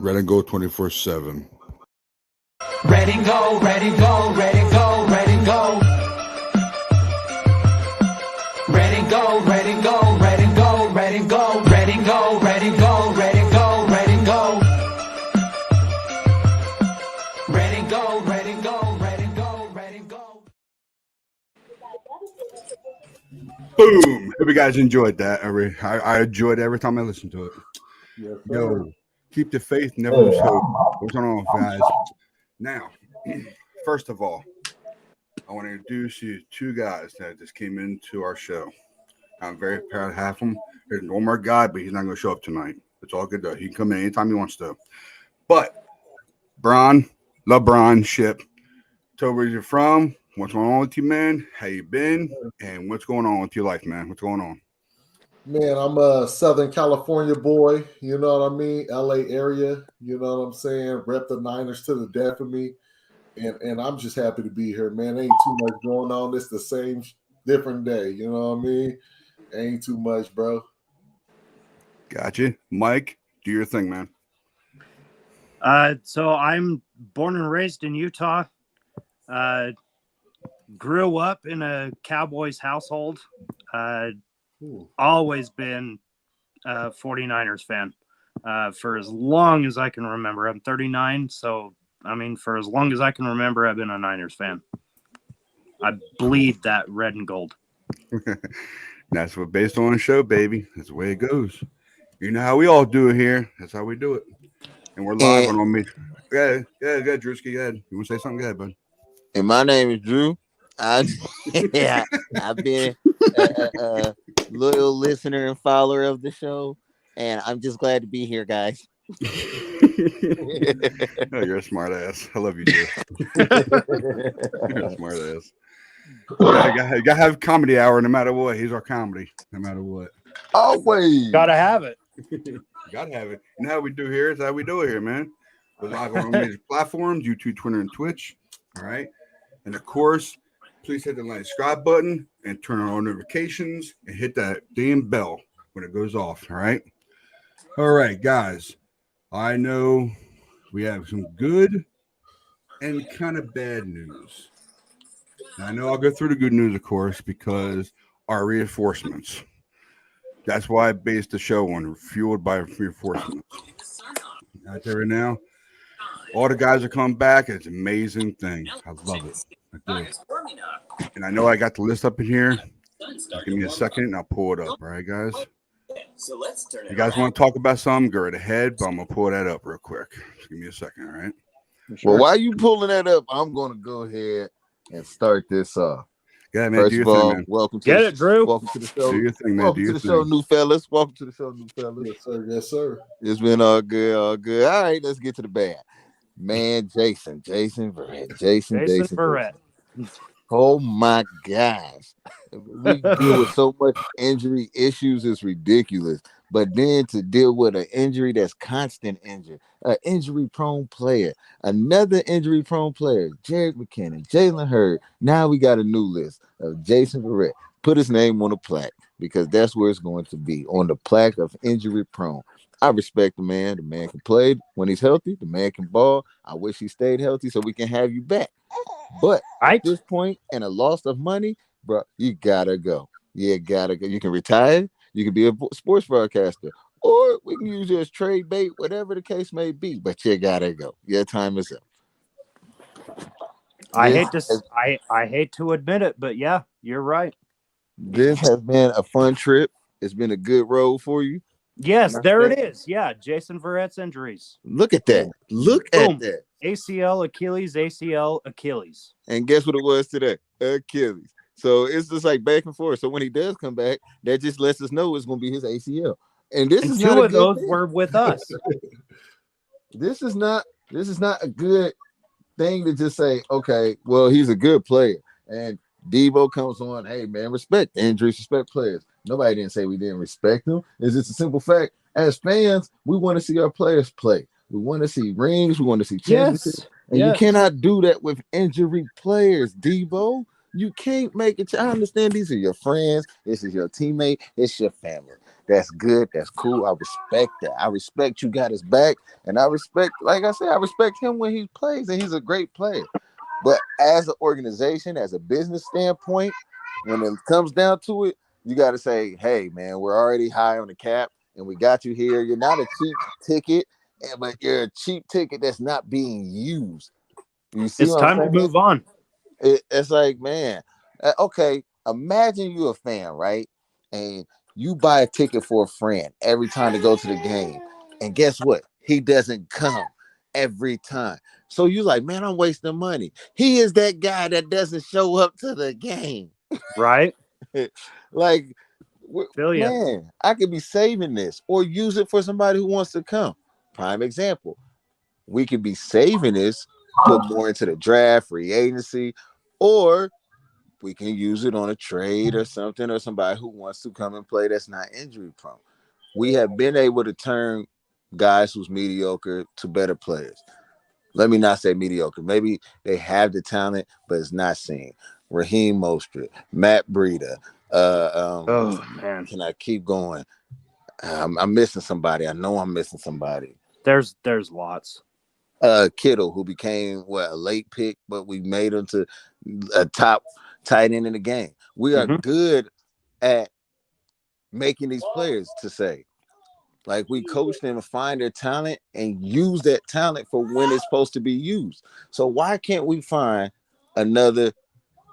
Red and Gold 24/7. Ready, go, ready, go, ready, go, ready, go. Ready, go, ready, go, ready, go, ready, go, ready, go, ready, go, ready, go, ready, go. Ready, go, ready, go, ready, go, ready, go. Boom! Hope you guys enjoyed that. I enjoyed it every time I listened to it. Yes, Yo, keep the faith, never lose hope. What's going on, guys? Now, first of all, I want to introduce you to two guys that just came into our show. I'm very proud to have them. There's one more guy, but he's not going to show up tonight. It's all good, though. He can come in anytime he wants to. But, LeBron Ship, tell where you're from, what's going on with you, man, how you been, and what's going on with your life, man? What's going on? Man, I'm a Southern California boy, you know what I mean? LA area, you know what I'm saying? Rep the Niners to the death of me. And I'm just happy to be here, man. Ain't too much going on. It's the same different day, you know what I mean? Ain't too much, bro. Gotcha. Mike, do your thing, man. So I'm born and raised in Utah. Grew up in a Cowboys household. Always been a 49ers fan for as long as I can remember. I'm 39, so I mean, for as long as I can remember, I've been a Niners fan. I bleed that red and gold. That's what based on the show, baby. That's the way it goes. You know how we all do it here. That's how we do it. And we're live on me. Go ahead, Drewski. Go ahead. You want to say something? Go ahead, bud. And my name is Drew. I've been a loyal listener and follower of the show, and I'm just glad to be here, guys. Oh, you're a smart ass. I love you, Drew. You're a smart ass. You gotta have comedy hour no matter what. He's our comedy, no matter what. Always. Gotta have it. Gotta have it. And how we do here is how we do it here, man. We're live on major platforms, YouTube, Twitter, and Twitch. All right. And of course, please hit the like subscribe button and turn on all notifications and hit that damn bell when it goes off. All right. All right, guys. I know we have some good and kind of bad news. Now, I know I'll go through the good news, of course, because our reinforcements. That's why I based the show on fueled by reinforcements. Out there right now, all the guys are coming back. It's an amazing thing. I love it. I do. And I know I got the list up in here. Just give me a second and I'll pull it up. All right, guys? You guys want to talk about something? Go right ahead, but I'm going to pull that up real quick. Just give me a second, all right? Sure. Well, while you pulling that up, I'm going to go ahead and start this off. Yeah, man. First of all, thing, man. welcome to Get it, Drew. Welcome to the show. Do your thing, man. Welcome to the show, new fellas. Welcome to the show, new fellas. Yes, sir. Yes, sir. It's been all good, all good. All right, let's get to the bad. Man, Jason Verrett. Jason Verrett. Oh my gosh. We deal with so much injury issues, it's ridiculous. But then to deal with an injury that's constant injury, an injury-prone player, another injury-prone player, Jerick McKinnon, Jalen Hurd. Now we got a new list of Jason Verrett. Put his name on the plaque because that's where it's going to be, on the plaque of injury-prone. I respect the man. The man can play when he's healthy. The man can ball. I wish he stayed healthy so we can have you back. But at this point, and a loss of money, bro, you gotta go. You gotta go. You can retire. You can be a sports broadcaster, or we can use you as trade bait, whatever the case may be. But you gotta go. Your time is up. I hate to admit it, but yeah, you're right. This has been a fun trip. It's been a good road for you. Yes, there it is. Yeah, Jason Verrett's injuries. Look at that. Look at that. ACL, Achilles, ACL, Achilles. And guess what it was today? Achilles. So it's just like back and forth. So when he does come back, that just lets us know it's going to be his ACL. And this is two of those were with us. This is not a good thing to just say, okay, well, he's a good player. And Debo comes on, hey, man, respect injuries, respect players. Nobody didn't say we didn't respect them. It's just a simple fact. As fans, we want to see our players play. We want to see rings. We want to see championships. Yes. And you cannot do that with injury players, Debo. You can't make it. I understand these are your friends. This is your teammate. It's your family. That's good. That's cool. I respect that. I respect you got his back, and I respect, like I said, I respect him when he plays, and he's a great player. But as an organization, as a business standpoint, when it comes down to it, you got to say, hey, man, we're already high on the cap, and we got you here. You're not a cheap ticket, but you're a cheap ticket that's not being used. You see It's what I'm time to saying? move on. It's like, man, okay, imagine you a fan, right? And you buy a ticket for a friend every time to go to the game. And guess what? He doesn't come every time. So you like, man, I'm wasting money. He is that guy that doesn't show up to the game. Right? Like, Feel ya. man, I could be saving this or use it for somebody who wants to come. Prime example. We could be saving this, put more into the draft, free agency, or we can use it on a trade or something, or somebody who wants to come and play that's not injury prone. We have been able to turn guys who's mediocre to better players. Let me not say mediocre. Maybe they have the talent, but it's not seen. Raheem Mostert, Matt Breida. Oh man, Can I keep going? I'm missing somebody. I know I'm missing somebody. there's lots. Kittle, who became a late pick, but we made him to a top tight end in the game. We are good at making these players to say, like, we coach them to find their talent and use that talent for when it's supposed to be used. So why can't we find another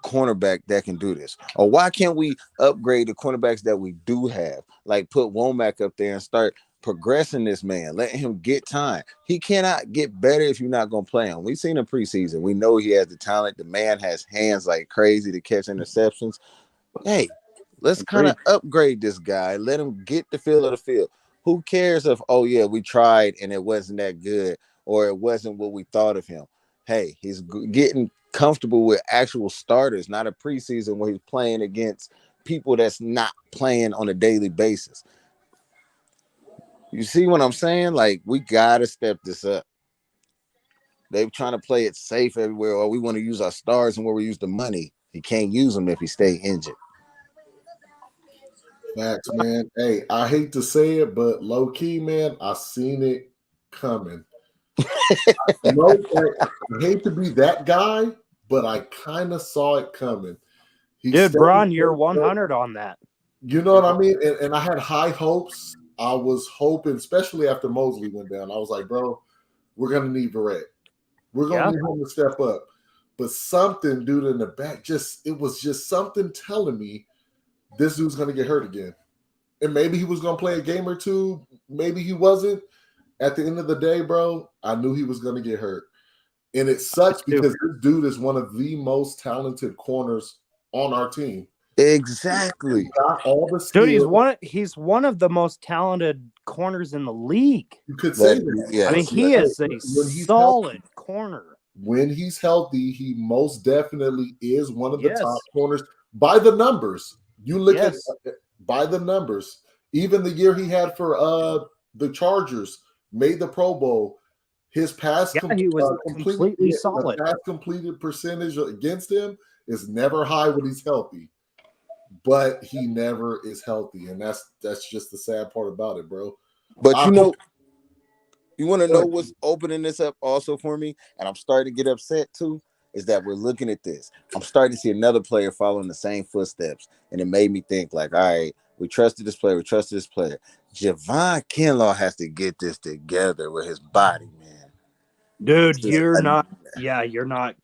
cornerback that can do this? Or why can't we upgrade the cornerbacks that we do have? Like, put Womack up there and start progressing this man, letting him get time. He cannot get better if you're not going to play him. We've seen him preseason. We know he has the talent. The man has hands like crazy to catch interceptions. Hey, let's kind of upgrade this guy. Let him get the feel of the field. Who cares if, oh, yeah, we tried and it wasn't that good, or it wasn't what we thought of him? Hey, he's getting comfortable with actual starters, not a preseason where he's playing against people that's not playing on a daily basis. You see what I'm saying? Like, we got to step this up. They're trying to play it safe everywhere, or we want to use our stars and where we use the money. He can't use them if he stay injured. Facts, man. Hey, I hate to say it, but low key, man, I seen it coming. I hate to be that guy, but I kind of saw it coming. Dude, Bron, you're 100 on that. You know what I mean? And I had high hopes. I was hoping, especially after Mosley went down, I was like, bro, we're going to need Verrett. We're going to need him to step up. But something, dude, in the back, it was just something telling me this dude's going to get hurt again. And maybe he was going to play a game or two. Maybe he wasn't. At the end of the day, bro, I knew he was going to get hurt. And it sucks because this dude is one of the most talented corners on our team. Exactly. Got all the skills. Dude, he's one of the most talented corners in the league. You could say that. Yes, I mean, he is a solid corner. When he's healthy, he most definitely is one of the top corners by the numbers. You look at by the numbers. Even the year he had for the Chargers, made the Pro Bowl. His pass he was completely solid. The pass completed percentage against him is never high when he's healthy, but he never is healthy, and that's just the sad part about it, bro. But you want to know what's opening this up also for me, and I'm starting to get upset too, is that we're looking at this. I'm starting to see another player following the same footsteps, and it made me think, like, all right, we trusted this player. Javon Kinlaw has to get this together with his body, man. Dude, you're not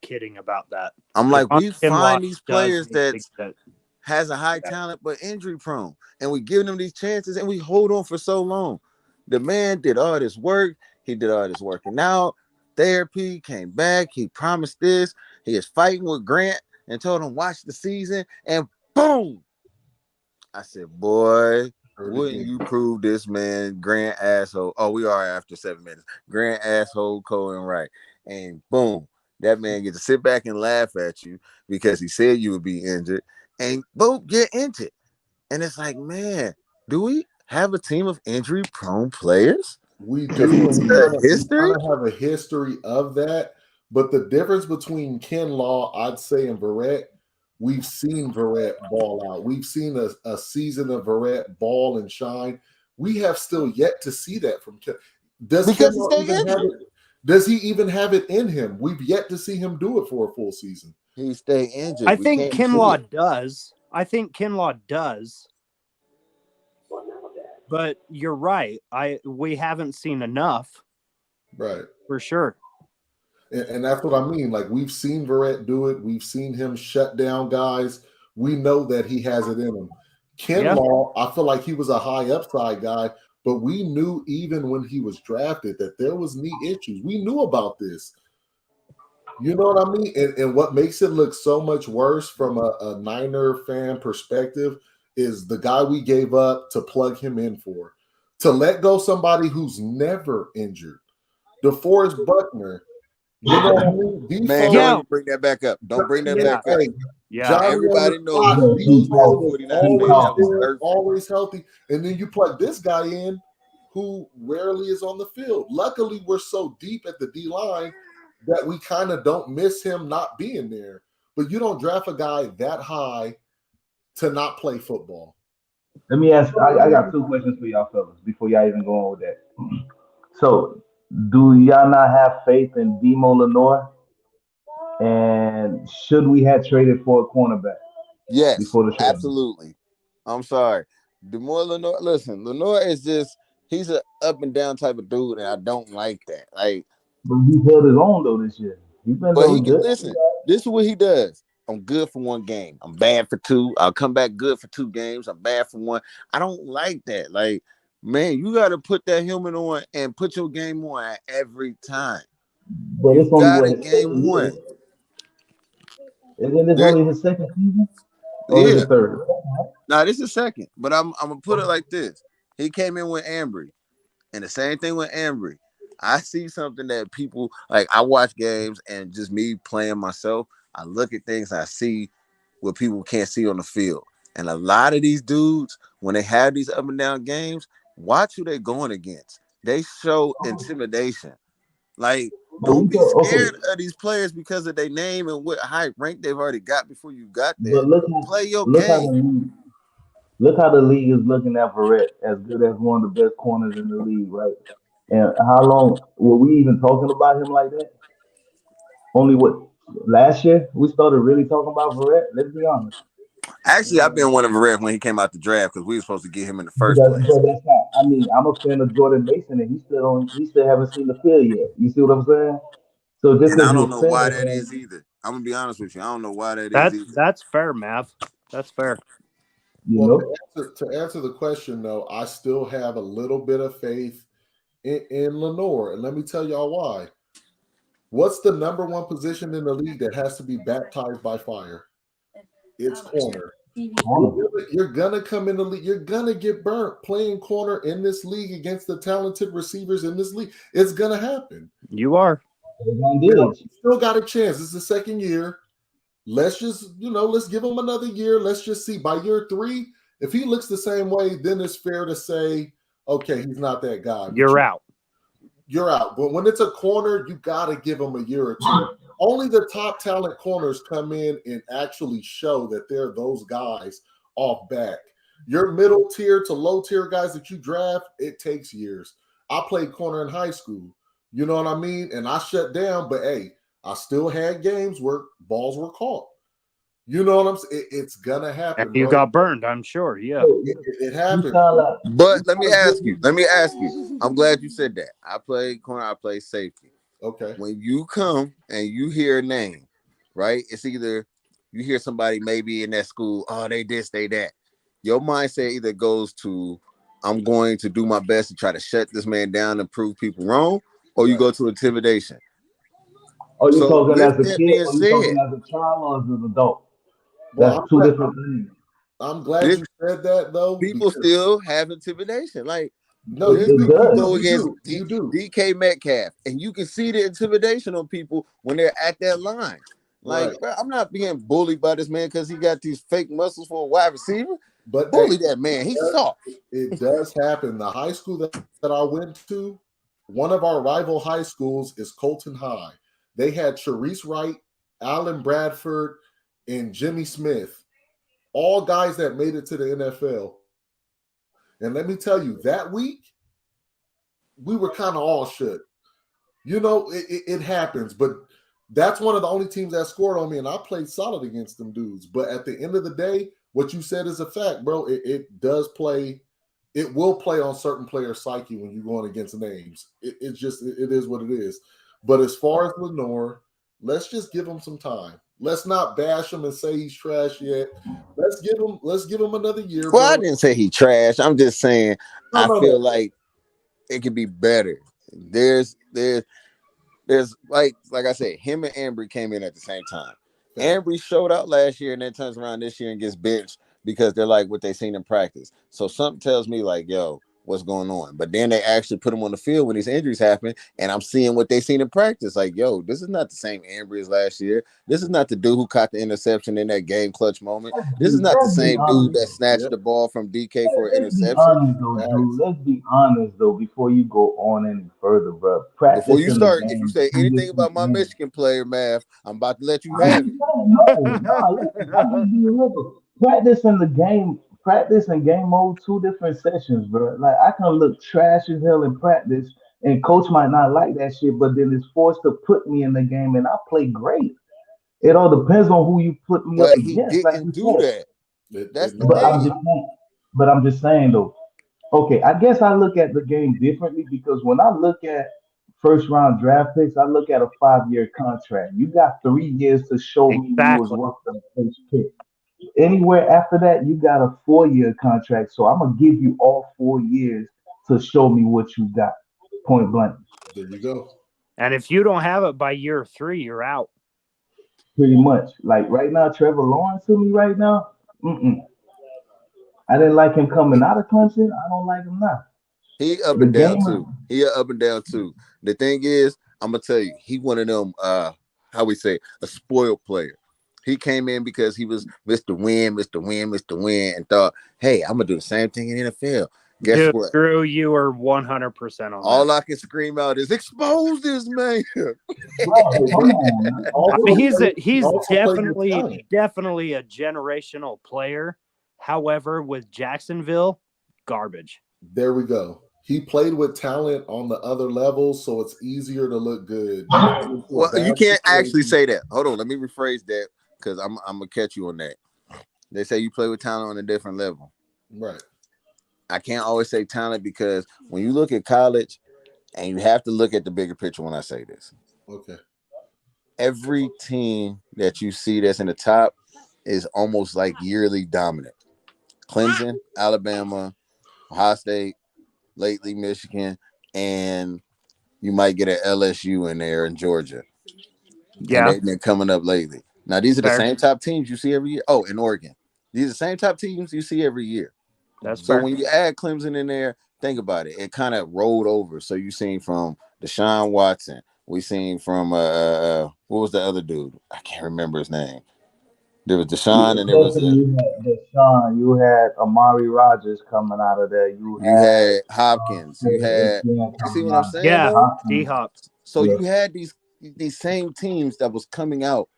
kidding about that. I'm like, we find these players that has a high talent but injury prone, and we give them these chances, and we hold on for so long. The man did all this work. He did all this working out, therapy, came back. He promised this. He is fighting with Grant and told him, watch the season, and boom. I said, boy, wouldn't you prove this man, Grant asshole? Oh, we are after 7 minutes. Grant asshole, Cohen right. And boom, that man gets to sit back and laugh at you because he said you would be injured. And boom, get injured. And it's like, man, do we have a team of injury-prone players? We do. We kind of have a history of that. But the difference between Kinlaw, I'd say, and Verrett, we've seen Verrett ball out. We've seen a season of Verrett ball and shine. We have still yet to see that from Ken. Does Because he Kinlaw stay even have injured. it? Does he even have it in him? We've yet to see him do it for a full season. He stay injured. I We think can't see Kinlaw it. does. I think Kinlaw does. But you're right. We haven't seen enough Right. for sure. And that's what I mean. Like, we've seen Verrett do it. We've seen him shut down guys. We know that he has it in him. Kinlaw, I feel like he was a high upside guy, but we knew even when he was drafted that there was knee issues. We knew about this. You know what I mean? And what makes it look so much worse from a Niner fan perspective is the guy we gave up to plug him in for. To let go somebody who's never injured. DeForest Buckner. You know what I mean? Man, Defoe, don't even bring that back up. Don't bring that Yeah. back up. hey, Yeah. Johnny Everybody on the knows spot, those man, Defoe 49 always man, that was there, perfect. always healthy. And then you plug this guy in who rarely is on the field. Luckily, we're so deep at the D line that we kind of don't miss him not being there. But you don't draft a guy that high to not play football. Let me ask. I got two questions for y'all fellas before y'all even go on with that. So, do y'all not have faith in Demo Lenore? And should we have traded for a cornerback Yes, before the trade? absolutely. I'm sorry. DeMore Lenore, listen, Lenore is just, he's an up and down type of dude, and I don't like that. Like, But he held his own though this year. He's been but he doing can good. listen. This is what he does. I'm good for one game. I'm bad for two. I'll come back good for 2 games. I'm bad for one. I don't like that. Like, man, you got to put that helmet on and put your game on at every time. But You it's only got what it his game second one. year. Isn't this There, only his second season? Or is yeah. it third? Now this is second, but I'm gonna put it like this. He came in with Ambry, and the same thing with Ambry. I see something that people like. I watch games and just me playing myself. I look at things. I see what people can't see on the field. And a lot of these dudes, when they have these up and down games, watch who they're going against. They show intimidation. Like, But don't we be go okay. scared of these players because of their name and what high rank they've already got before you got there. But Play your look how game. the league is looking at Verrett as good as one of the best corners in the league, right? And how long were we even talking about him like that? Only what last year we started really talking about Verrett. Let's be honest. Actually, I've been one of the rare when he came out the draft because we were supposed to get him in the first But place. that's not. I mean, I'm a fan of Jordan Mason, and he still haven't seen the field yet. You see what I'm saying? So just And because I you're don't a know fan why of that him, is either. I'm gonna be honest with you. I don't know why that is either. That's fair, Mav. That's fair. you Well, know. to answer the question, though, I still have a little bit of faith in Lenore. And let me tell y'all why. What's the number one position in the league that has to be baptized by fire? It's corner. You're gonna come in the league. You're gonna get burnt playing corner in this league against the talented receivers in this league. It's gonna happen. You are. You know, you still got a chance. It's the second year. Let's just, let's give him another year. Let's just see. By year 3, if he looks the same way, then it's fair to say, okay, he's not that guy. You're out. You're out. But when it's a corner, you got to give them a year or two. Only the top talent corners come in and actually show that they're those guys off back. Your middle tier to low tier guys that you draft, it takes years. I played corner in high school. You know what I mean? And I shut down, but hey, I still had games where balls were caught. You know what I'm saying? It's gonna happen, And you bro. got burned, I'm sure. Yeah. It happens. But let me ask you. I'm glad you said that. I play corner. I play safety. Okay. When you come and you hear a name, right? It's either you hear somebody maybe in that school. Oh, they this, they that. Your mindset either goes to, I'm going to do my best to try to shut this man down and prove people wrong, or you go to intimidation. Are you So talking with as a that kid, being or you said, talking as a child, or as an adult? Well, That's two different things. I'm glad you said that, though. People still have intimidation. Like, no, It you does. go against you do. DK Metcalf, and you can see the intimidation on people when they're at that line. Like, Right. bro, I'm not being bullied by this man because he got these fake muscles for a wide receiver. But Bully that man. He's soft. It does happen. The high school that I went to, one of our rival high schools is Colton High. They had Sharice Wright, Alan Bradford, and Jimmy Smith, all guys that made it to the NFL. And let me tell you, that week, we were kind of all shook. You know, it happens, but that's one of the only teams that scored on me, and I played solid against them dudes. But at the end of the day, what you said is a fact, bro. It does play. It will play on certain players' psyche when you're going against names. It is what it is. But as far as Lenore, let's just give him some time. Let's not bash him and say he's trash yet. Let's give him another year. Well, bro. I didn't say he trash. I'm just saying I feel like it could be better. There's like I said, him and Ambry came in at the same time. Ambry showed out last year and then turns around this year and gets benched because they're like what they seen in practice. So something tells me like, yo, what's going on? But then they actually put him on the field when these injuries happen, and I'm seeing what they seen in practice. Like, yo, this is not the same Ambry as last year. This is not the dude who caught the interception in that game clutch moment. This is not the same dude that snatched the ball from DK for an Let's be interception. honest, though, dude. Let's be honest, though, before you go on any further, bro. Practice Before you in the start, game. if you say anything about my Michigan player, Math, I'm about to let you I have it. listen, I'm just being real. Practice and game mode, two different sessions, bro. Like I can look trash as hell in practice, and coach might not like that shit, but then it's forced to put me in the game, and I play great. It all depends on who you put me up But he against, like didn't you do said. that. That's the But I'm thing. just saying. But I'm just saying though. Okay, I guess I look at the game differently because when I look at first round draft picks, I look at a 5-year contract. You got 3 years to show me you was Exactly. worth the first pick. Anywhere after that, you got a 4-year contract. So I'm gonna give you all 4 years to show me what you got. Point blank. There you go. And if you don't have it by year 3, you're out. Pretty much. Like right now, Trevor Lawrence to me right now. I didn't like him coming out of Clemson. I don't like him now. He up The and down game. too. He up and down too. The thing is, I'm gonna tell you, he one of them how we say a spoiled player. He came in because he was Mr. Win, Mr. Win, Mr. Win, and thought, hey, I'm gonna do the same thing in the NFL. Guess Dude, what? Drew, you are 100% on All that. I can scream out is expose this man. Bro, come on, man. I mean, he's also definitely a generational player. However, with Jacksonville, garbage. There we go. He played with talent on the other levels, so it's easier to look good. Well, you can't actually say that. Hold on, let me rephrase that because I'm gonna catch you on that. They say you play with talent on a different level. Right. I can't always say talent because when you look at college, and you have to look at the bigger picture when I say this. Okay. Every team that you see that's in the top is almost like yearly dominant. Clemson, Alabama, Ohio State, lately Michigan, and you might get an LSU in there in Georgia. Yeah. And they've been coming up lately. Now, these are the Fair. same top teams you see every year. Oh, in Oregon. These are the same top teams you see every year. That's So fair. when you add Clemson in there, think about it. It kind of rolled over. So you seen from Deshaun Watson. We seen from what was the other dude? I can't remember his name. There was Deshaun and there was You had Deshaun, you had Amari Rogers coming out of there. You had had Hopkins. You had you see what I'm saying? Yeah, Though? D-Hop. So you had these same teams that was coming out,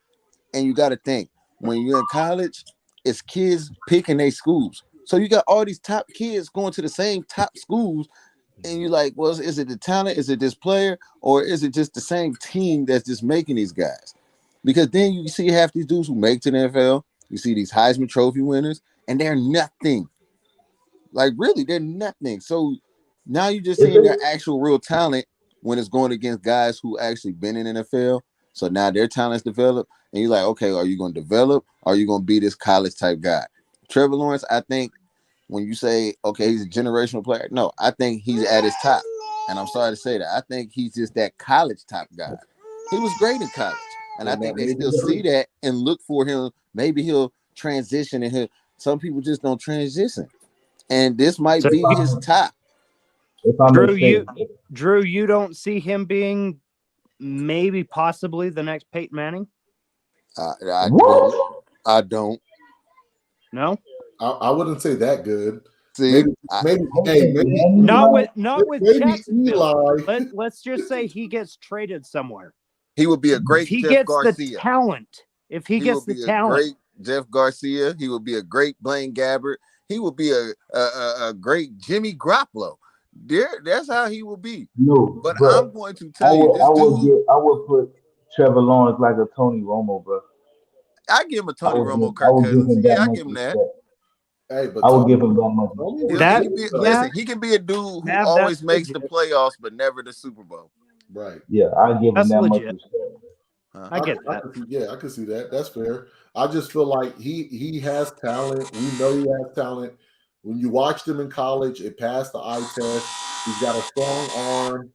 and you got to think when you're in college, it's kids picking their schools. So you got all these top kids going to the same top schools, and you're like, well, is it the talent? Is it this player? Or is it just the same team that's just making these guys? Because then you see half these dudes who make to the NFL, you see these Heisman Trophy winners, and they're nothing. Like, really, they're nothing. So now you're just seeing their actual real talent when it's going against guys who actually been in NFL. So now their talent's developed, and you're like, okay, are you going to develop? Or are you going to be this college type guy? Trevor Lawrence, I think when you say, okay, he's a generational player, no, I think he's at his top. And I'm sorry to say that. I think he's just that college top guy. He was great in college. And I think they still see that and look for him. Maybe he'll transition, and some people just don't transition. And this might be his top. Drew, you don't see him being maybe possibly the next Peyton Manning? I don't. No? I wouldn't say that good. See, maybe not with Jacksonville. Eli. Let's just say he gets traded somewhere. He would be a great if he Jeff gets Garcia. The talent. If he gets the talent, Jeff Garcia. He would be a great Blaine Gabbert. He would be a great Jimmy Garoppolo. That's how he will be. No, But but I'm going to tell you, this dude, I would put Trevor Lawrence like a Tony Romo, bro. I give him a Tony Romo, I Kirk would give Cousins. him Yeah, that I much give him that. respect. Hey, but I would give him that much Tony respect. was That- He can be, good, listen, he can be a dude who Mav, always that's makes the legit. playoffs, but never the Super Bowl. right. Yeah, I give him That's that much legit. respect. I get that. I can see that. That's fair. I just feel like he has talent. We know he has talent. When you watched him in college, it passed the eye test. He's got a strong arm.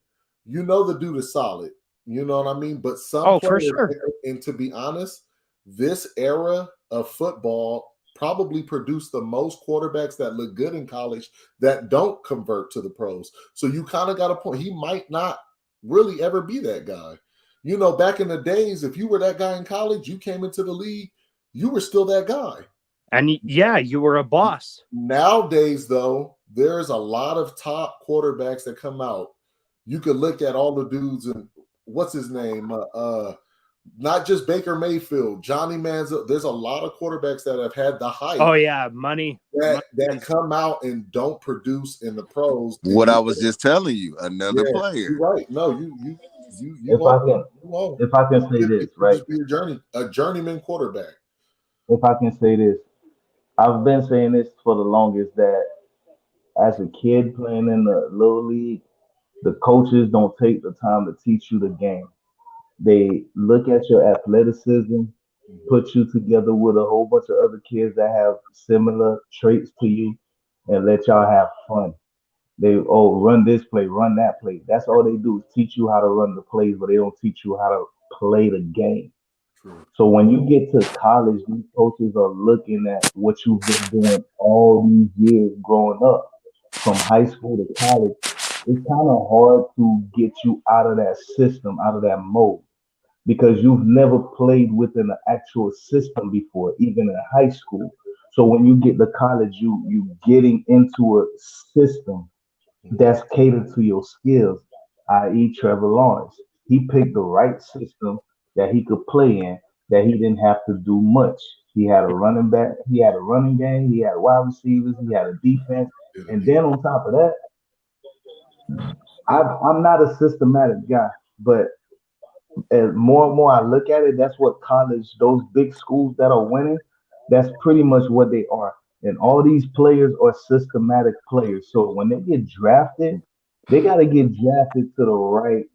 You know the dude is solid. You know what I mean? But some Oh, for players, sure. and to be honest, this era of football probably produced the most quarterbacks that look good in college that don't convert to the pros. So you kind of got a point. He might not really ever be that guy. You know, back in the days, if you were that guy in college, you came into the league, you were still that guy. And yeah, you were a boss. Nowadays, though, there's a lot of top quarterbacks that come out. You could look at all the dudes and what's his name? Not just Baker Mayfield, Johnny Manziel. There's a lot of quarterbacks that have had the hype. Oh yeah, money. That come out and don't produce in the pros. What I was just telling you, another player. You're right. No, you If I can say this, right? Just be a journeyman quarterback. If I can say this, I've been saying this for the longest that as a kid playing in the little league, the coaches don't take the time to teach you the game. They look at your athleticism, put you together with a whole bunch of other kids that have similar traits to you, and let y'all have fun. They run this play, run that play. That's all they do is teach you how to run the plays, but they don't teach you how to play the game. True. So when you get to college, these coaches are looking at what you've been doing all these years growing up, from high school to college. It's kind of hard to get you out of that system, out of that mode, because you've never played within an actual system before, even in high school. So when you get to college, you getting into a system that's catered to your skills, i.e. Trevor Lawrence. He picked the right system that he could play in, that he didn't have to do much. He had a running back, he had a running game, he had wide receivers, he had a defense. And then on top of that, I'm not a systematic guy, but as more and more I look at it, that's what college, those big schools that are winning, that's pretty much what they are. And all these players are systematic players. So when they get drafted, they got to get drafted to the right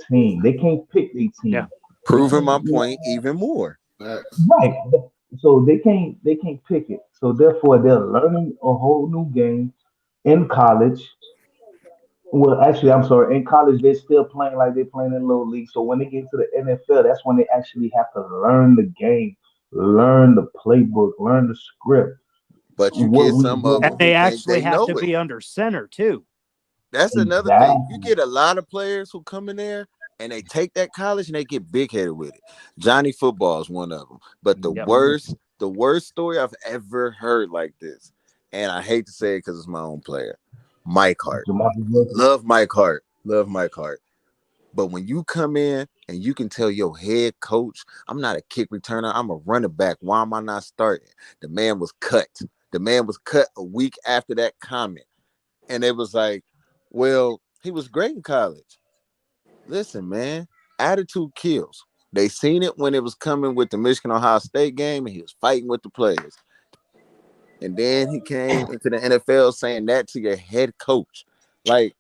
team. They can't pick their team. Yeah. Proving my point even more. Right. So they can't pick it. So therefore they're learning a whole new game in college. Well, actually, I'm sorry. In college, they're still playing like they're playing in little league. So when they get to the NFL, that's when they actually have to learn the game, learn the playbook, learn the script. But you What get we some of do- them And they who think actually they have know to it. be under center too. That's another thing. You Exactly. get a lot of players who come in there and they take that college and they get big headed with it. Johnny Football is one of them. But the Yep. worst story I've ever heard like this, and I hate to say it because it's my own player, Mike Hart. Jamarcus Russell. Love Mike Hart. Love Mike Hart. But when you come in and you can tell your head coach, I'm not a kick returner, I'm a running back. Why am I not starting? The man was cut. The man was cut a week after that comment. And it was like, well, he was great in college. Listen, man, attitude kills. They seen it when it was coming with the Michigan Ohio State game, and he was fighting with the players. And then he came into the NFL saying that to your head coach. Like,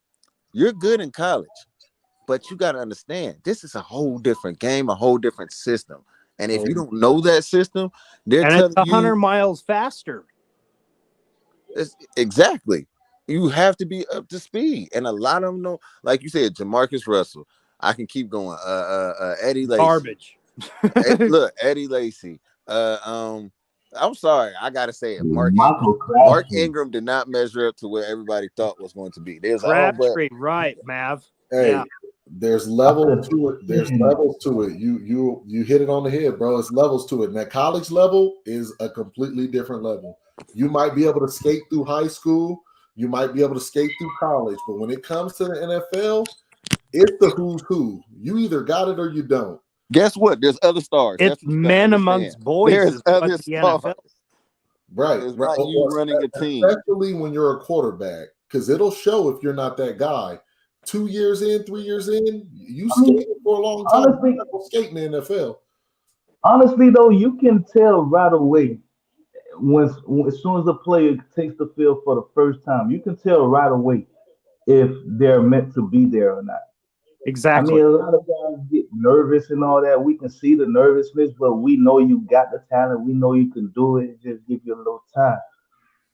you're good in college, but you got to understand, this is a whole different game, a whole different system. And if you don't know that system, they're And telling it's 100 you miles faster. exactly. You have to be up to speed, and a lot of them know. Like you said, Jamarcus Russell. I can keep going. Eddie Lacy. Garbage. Look, Eddie Lacy. I'm sorry, I gotta say it. Mark Michael Ingram. Mark Crabtree. Ingram did not measure up to what everybody thought was going to be. There's Crabtree, right, Mav. Hey, Yeah. there's levels to it. There's levels to it. You hit it on the head, bro. It's levels to it. And that college level is a completely different level. You might be able to skate through high school, you might be able to skate through college, but when it comes to the NFL, it's the who's who. You either got it or you don't. Guess what? There's other stars. It's That's what you gotta men understand. amongst boys. There's Is other what the stars. NFL. Right. It's Right. not you running a team. Especially when you're a quarterback, because it'll show if you're not that guy. 2 years in, 3 years in, you skated for a long time. honestly- You're not gonna skate in the NFL. Honestly, though, you can tell right away when as soon as the player takes the field for the first time, you can tell right away if they're meant to be there or not. I Exactly. mean, a lot of guys get nervous and all that. We can see the nervousness, but we know you got the talent. We know you can do it. Just give you a little time.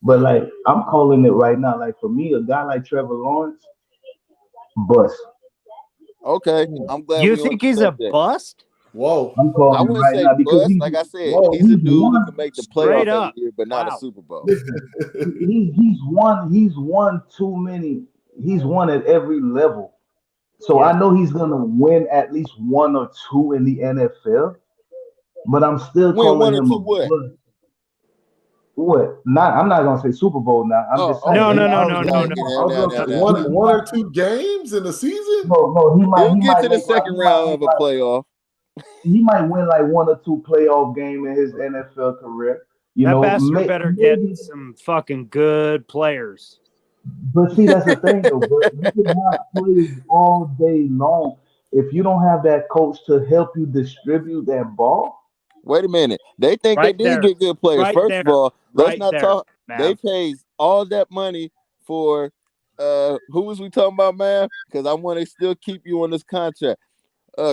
But like I'm calling it right now. Like for me, a guy like Trevor Lawrence, bust. Okay, I'm glad You we on think the he's a subject. bust? Whoa. I'm I calling it wouldn't right say now because bust. Like I said, whoa, he's a he's dude who won can make the Straight playoff every up. year, but not a Wow. Super Bowl. he's won too many. He's won at every level. So Yes. I know he's gonna win at least one or two in the NFL. But I'm still Win one calling or him two a what? bust. What? Not. I'm not gonna say Super Bowl now. I'm just saying. No, okay. no, I no, was no, like, no, now, I was now, gonna say now, now. one or two games in the season. No, he might. He'll He get might to the make like. second round of a playoff. He might win like one or two playoff game in his NFL career. You That know, bastard better get maybe. some fucking good players. But see, that's the thing though. But you can have plays all day long. If you don't have that coach to help you distribute that ball, Wait a minute. They think Right they did there. get good players. Right First there. of all, let's Right not there, talk. They Mav. paid all that money for who was we talking about, man? Because I want to still keep you on this contract.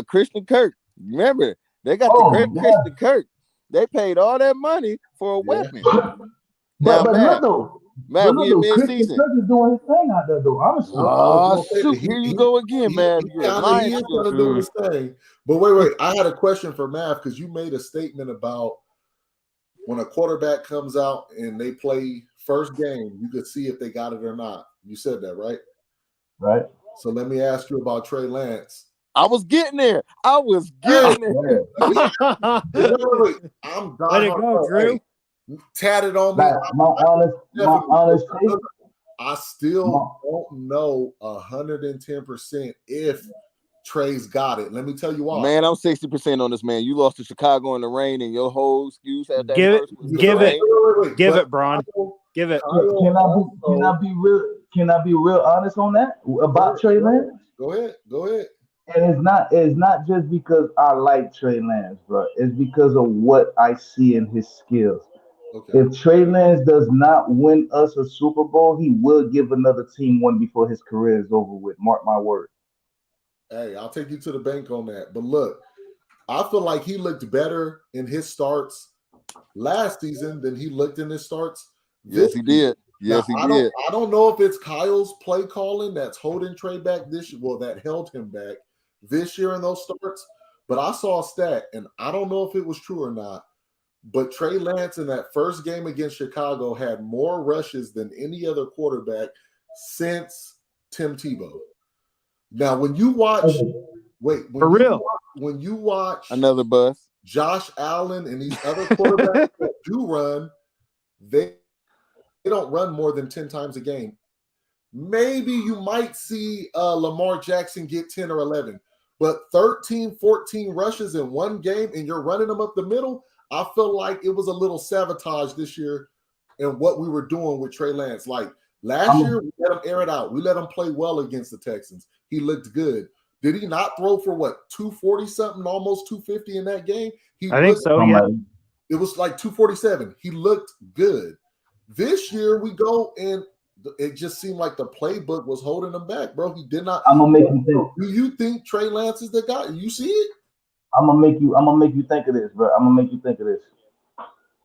Christian Kirk. Remember, they got the great yeah. Christian Kirk. They paid all that money for a Yeah. weapon. Now, But man, look though. man, we in Christian mid-season. Kirk is doing his thing out there though. Honestly. I was Oh, gonna shoot. say Here you go again, man. he You're a kind Lions of fan. doing his thing. But wait. I had a question for Mav because you made a statement about when a quarterback comes out and they play first game, you could see if they got it or not. You said that, right? Right. So let me ask you about Trey Lance. I was getting there. Wait. Wait. I'm Way to go, Drew. Hey, tatted on me. Like my honest take. I still don't know 110% if Trey's got it. Let me tell you why. Man, I'm 60% on this, man. You lost to Chicago in the rain, and your whole excuse at that Give it- first was give the it. rain. Give But it, Braun. Give it. Can I be real? Can I be real honest on that about Trey Lance? Go ahead. And it's not just because I like Trey Lance, bro. It's because of what I see in his skills. Okay. If Trey Lance does not win us a Super Bowl, he will give another team one before his career is over with. Mark my word. Hey, I'll take you to the bank on that. But look, I feel like he looked better in his starts last season than he looked in his starts. Yes, he did. Yes, Now, he did. I don't know if it's Kyle's play calling that's holding Trey back this year. Well, that held him back this year in those starts. But I saw a stat, and I don't know if it was true or not. But Trey Lance in that first game against Chicago had more rushes than any other quarterback since Tim Tebow. Now, when you watch, when you watch Another bus. Josh Allen and these other quarterbacks that do run, they don't run more than 10 times a game. Maybe you might see Lamar Jackson get 10 or 11, but 13, 14 rushes in one game and you're running them up the middle. I feel like it was a little sabotage this year in what we were doing with Trey Lance. Like last year, we let him air it out. We let him play well against the Texans. He looked good. Did he not throw for what, 240 something, almost 250 in that game? I think so, yeah. It was like 247. He looked good. This year we go and it just seemed like the playbook was holding him back, bro. He did not. I'm gonna make you think. Do you think Trey Lance is the guy? You see it? I'm gonna make you think of this, bro. I'm gonna make you think of this.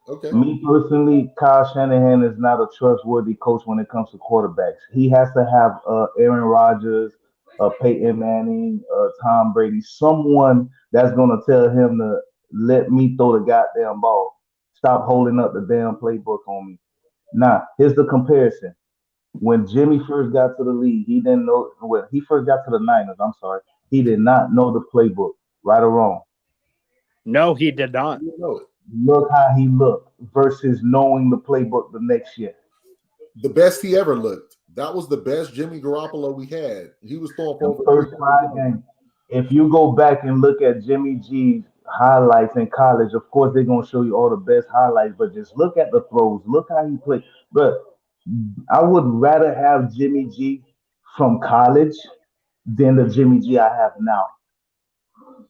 Okay. Me personally, Kyle Shanahan is not a trustworthy coach when it comes to quarterbacks. He has to have Aaron Rodgers, Peyton Manning, Tom Brady, someone that's gonna tell him to let me throw the goddamn ball. Stop holding up the damn playbook on me. Now, here's the comparison. When Jimmy first got to the league, he didn't know when he first got to the Niners. I'm sorry, he did not know the playbook, right or wrong. No, he did not. You know it. Look how he looked versus knowing the playbook the next year. The best he ever looked. That was the best Jimmy Garoppolo we had. He was throwing for The first 5 games. if you go back and look at Jimmy G's highlights in college, of course they're gonna show you all the best highlights, but just look at the throws, look how he played. But I would rather have Jimmy G from college than the Jimmy G I have now.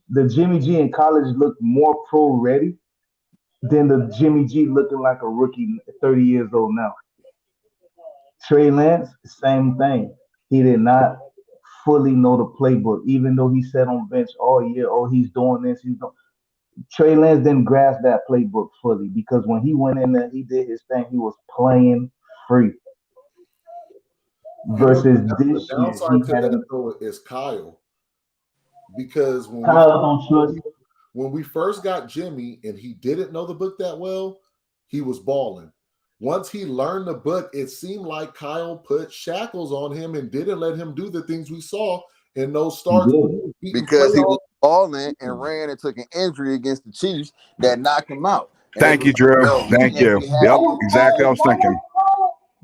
The Jimmy G in college looked more pro ready than the Jimmy G looking like a rookie 30 years old now. Trey Lance, same thing. He did not fully know the playbook, even though he sat on bench all year. Oh, he's doing this. He's doing. Trey Lance didn't grasp that playbook fully because when he went in there, he did his thing. He was playing free. You know, Versus the this year, downside he to had that though is Kyle, because Kyle don't trust. when we first got Jimmy and he didn't know the book that well, he was balling. Once he learned the book, it seemed like Kyle put shackles on him and didn't let him do the things we saw in those starts because he was balling and ran and took an injury against the Chiefs that knocked him out. And Thank you, Drew. Thank you. That Yep, was exactly. I was thinking.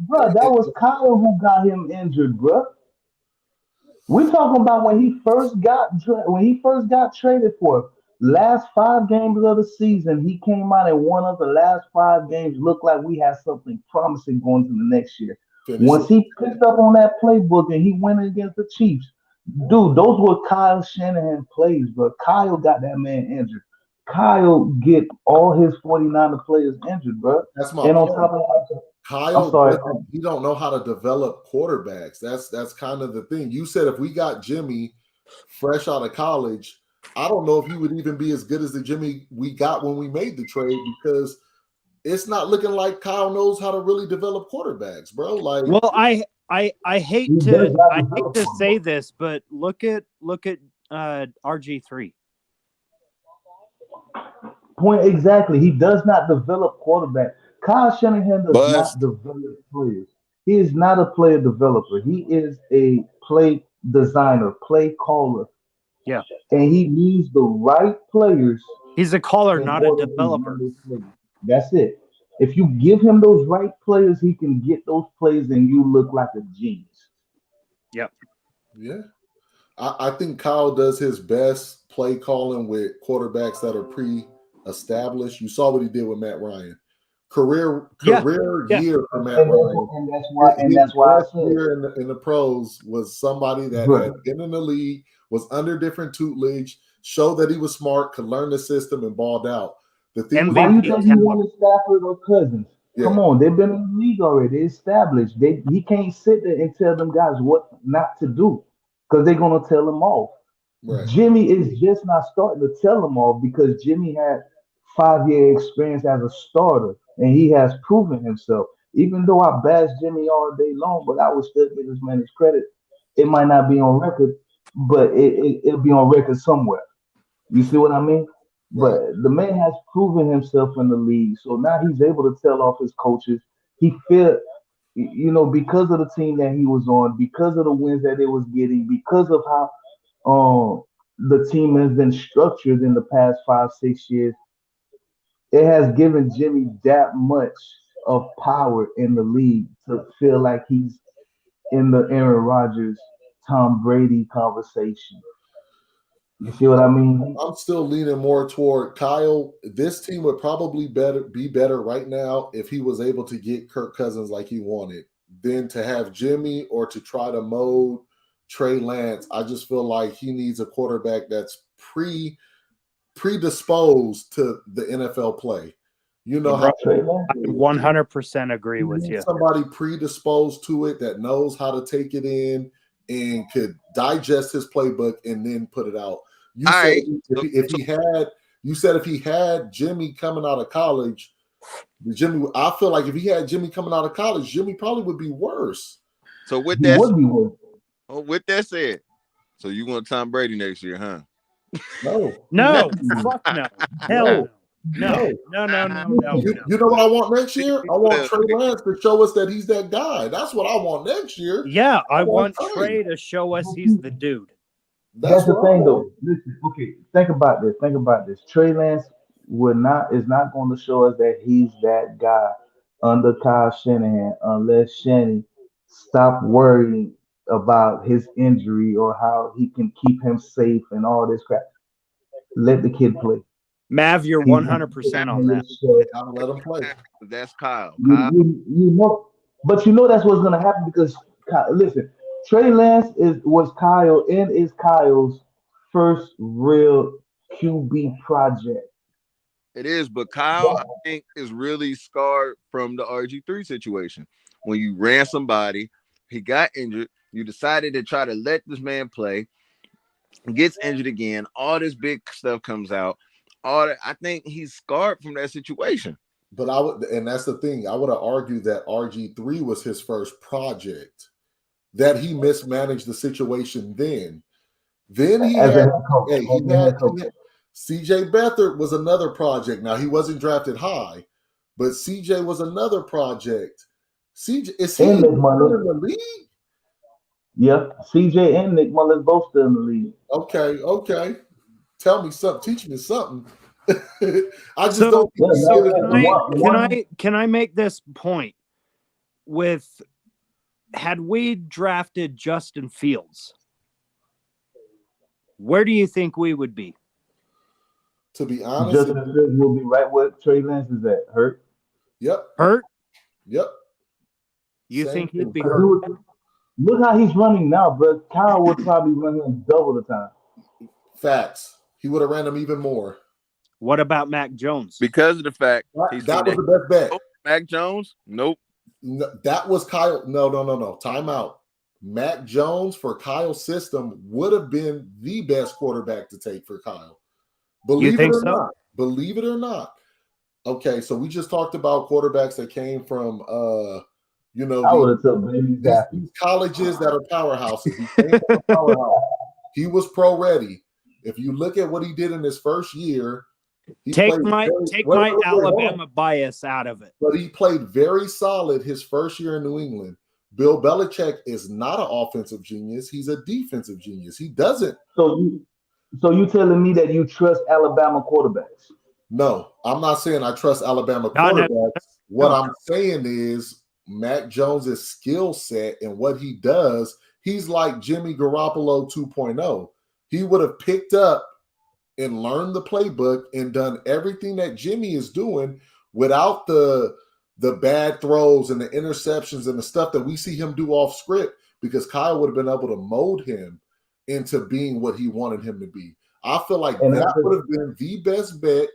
Bro, that was Kyle who got him injured, bro. We're talking about when he first got traded for last 5 games of the season. He came out and won us the last 5 games. Looked like we had something promising going to the next year. Once he picked up on that playbook and he went against the Chiefs, dude, those were Kyle Shanahan plays, bro. Kyle got that man injured. Kyle get all his 49er players injured, bro. That's my and on point. top of that, Kyle, he don't know how to develop quarterbacks. That's kind of the thing. You said if we got Jimmy fresh out of college, I don't know if he would even be as good as the Jimmy we got when we made the trade, because it's not looking like Kyle knows how to really develop quarterbacks, bro. Like, well, I hate to say this, but look at RG3. Point exactly. He does not develop quarterback. Kyle Shanahan does not develop players. He is not a player developer. He is a play designer, play caller. Yeah. And he needs the right players. He's a caller, not a developer. That's it. If you give him those right players, he can get those plays and you look like a genius. Yep. Yeah. I think Kyle does his best play calling with quarterbacks that are pre-established. You saw what he did with Matt Ryan. Career year for Matt Ryan. And that's why I said year in the pros was somebody that had been in the league, was under different tutelage, showed that he was smart, could learn the system, and balled out. The thing why you think he wanted Stafford or Cousins? Yeah. Come on, they've been in the league already. They established. He can't sit there and tell them guys what not to do because they're gonna tell him off. Right. Jimmy is just not starting to tell him off because Jimmy had 5-year experience as a starter and he has proven himself. Even though I bash Jimmy all day long, but I would still give this man his credit. It might not be on record, but it'll be on record somewhere. You see what I mean? Right. But the man has proven himself in the league, so now he's able to tell off his coaches. He feel, because of the team that he was on, because of the wins that they was getting, because of how the team has been structured in the past 5-6 years, it has given Jimmy that much of power in the league to feel like he's in the Aaron Rodgers, Tom Brady conversation. You see what I mean? I'm still leaning more toward Kyle. This team would probably be better right now if he was able to get Kirk Cousins like he wanted than to have Jimmy or to try to mold Trey Lance. I just feel like he needs a quarterback that's predisposed to the NFL play. You know how I 100% agree with you. Somebody predisposed to it that knows how to take it in and could digest his playbook and then put it out. You said if he had Jimmy coming out of college, I feel like if he had Jimmy coming out of college, Jimmy probably would be worse. So with that said, so you want Tom Brady next year, huh? No, fuck no, hell no. You know what I want next year? I want Trey Lance to show us that he's that guy. That's what I want next year. Yeah, I want Trey to show us he's the dude. That's the thing, though. Listen, okay, think about this. Trey Lance is not going to show us that he's that guy under Kyle Shanahan unless Shanny stop worrying about his injury or how he can keep him safe and all this crap. Let the kid play. Mav, you're 100% on that. Gotta let him play. That's Kyle. You, you know, but you know that's what's gonna happen because listen, Trey Lance was Kyle and is Kyle's first real QB project. It is, but Kyle, I think, is really scarred from the RG3 situation. When you ran somebody, he got injured, you decided to try to let this man play, gets injured again, all this big stuff comes out. I think he's scarred from that situation. But I would, and that's the thing. I would have argued that RG3 was his first project, that he mismanaged the situation then. Then he As a had, head coach, hey, he had CJ Beathard was another project. Now he wasn't drafted high, but CJ was another project. CJ is he And Nick still Mullins. in the league? Yeah, CJ and Nick Mullins both still in the league. Okay. Tell me something. Teach me something. I just So, don't. can I make this point with had we drafted Justin Fields, where do you think we would be? To be honest, Justin Fields will be right where Trey Lance is at. Hurt. Yep. Hurt? Yep. You Same think he'd thing. be hurt? Look how he's running now, bro. Kyle would probably run him double the time. Facts. He would have ran him even more. What about Mac Jones? Because of the fact That was the best bet. Nope. Mac Jones? Nope. No, that was Kyle. No. Time out. Mac Jones for Kyle's system would have been the best quarterback to take for Kyle. Believe it or not. Believe it or not. Okay, so we just talked about quarterbacks that came from these colleges that are powerhouses. He came from a powerhouse. He was pro ready. If you look at what he did in his first year, take my Alabama bias out of it. But he played very solid his first year in New England. Bill Belichick is not an offensive genius. He's a defensive genius. He doesn't. So you telling me that you trust Alabama quarterbacks? No, I'm not saying I trust Alabama quarterbacks. What I'm saying is Mac Jones's skill set and what he does, he's like Jimmy Garoppolo 2.0. He would have picked up and learned the playbook and done everything that Jimmy is doing without the bad throws and the interceptions and the stuff that we see him do off script, because Kyle would have been able to mold him into being what he wanted him to be. I feel like that would have been the best bet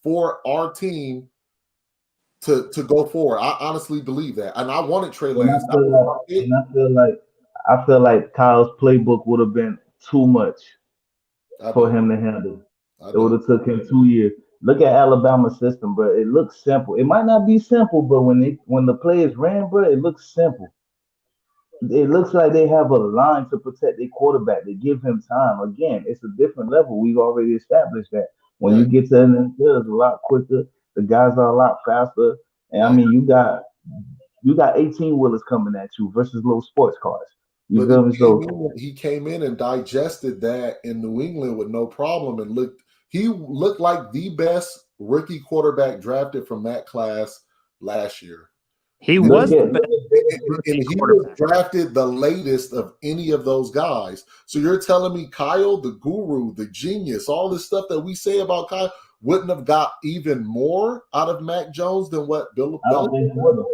for our team to go forward. I honestly believe that. And I wanted Trey Lance. I feel like Kyle's playbook would have been too much for him to handle. It would have took him 2 years. Look at Alabama's system, bro. It looks simple. It might not be simple, but when the players ran, bro, it looks simple. It looks like they have a line to protect their quarterback. They give him time. Again, it's a different level. We've already established that. When you get to the NFL, it's a lot quicker. The guys are a lot faster. And I mean, you got 18-wheelers coming at you versus little sports cars. He came in and digested that in New England with no problem, and looked like the best rookie quarterback drafted from that class last year. He was the best. And he was drafted the latest of any of those guys. So you're telling me Kyle, the guru, the genius, all this stuff that we say about Kyle, wouldn't have got even more out of Mac Jones than what Bill Belichick?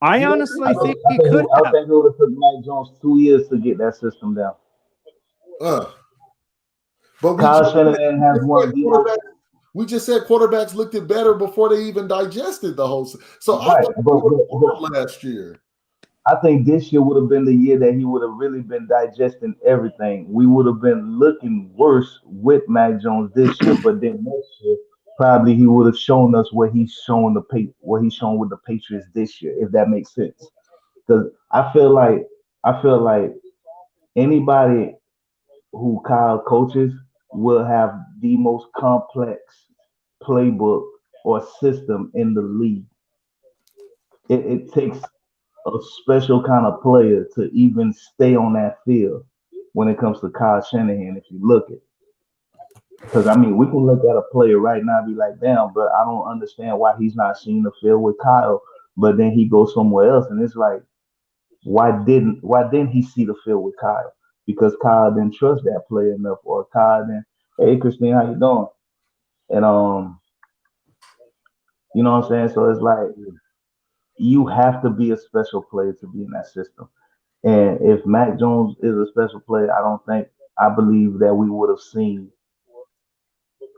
I honestly think he could have. I think it would have took Mac Jones 2 years to get that system down. But Kyle Shanahan has one. We just said quarterbacks looked it better before they even digested the whole. So right, I thought last year. I think this year would have been the year that he would have really been digesting everything. We would have been looking worse with Mac Jones this year, but then next year, probably he would have shown us what he's shown with the Patriots this year, if that makes sense. Because I feel like anybody who Kyle coaches will have the most complex playbook or system in the league. It takes a special kind of player to even stay on that field when it comes to Kyle Shanahan, if you look at it. Because, I mean, we can look at a player right now and be like, damn, but I don't understand why he's not seeing the field with Kyle. But then he goes somewhere else, and it's like, why didn't he see the field with Kyle? Because Kyle didn't trust that player enough, or Kyle didn't. Hey, Christine, how you doing? And you know what I'm saying. So it's like you have to be a special player to be in that system. And if Mac Jones is a special player, I believe that we would have seen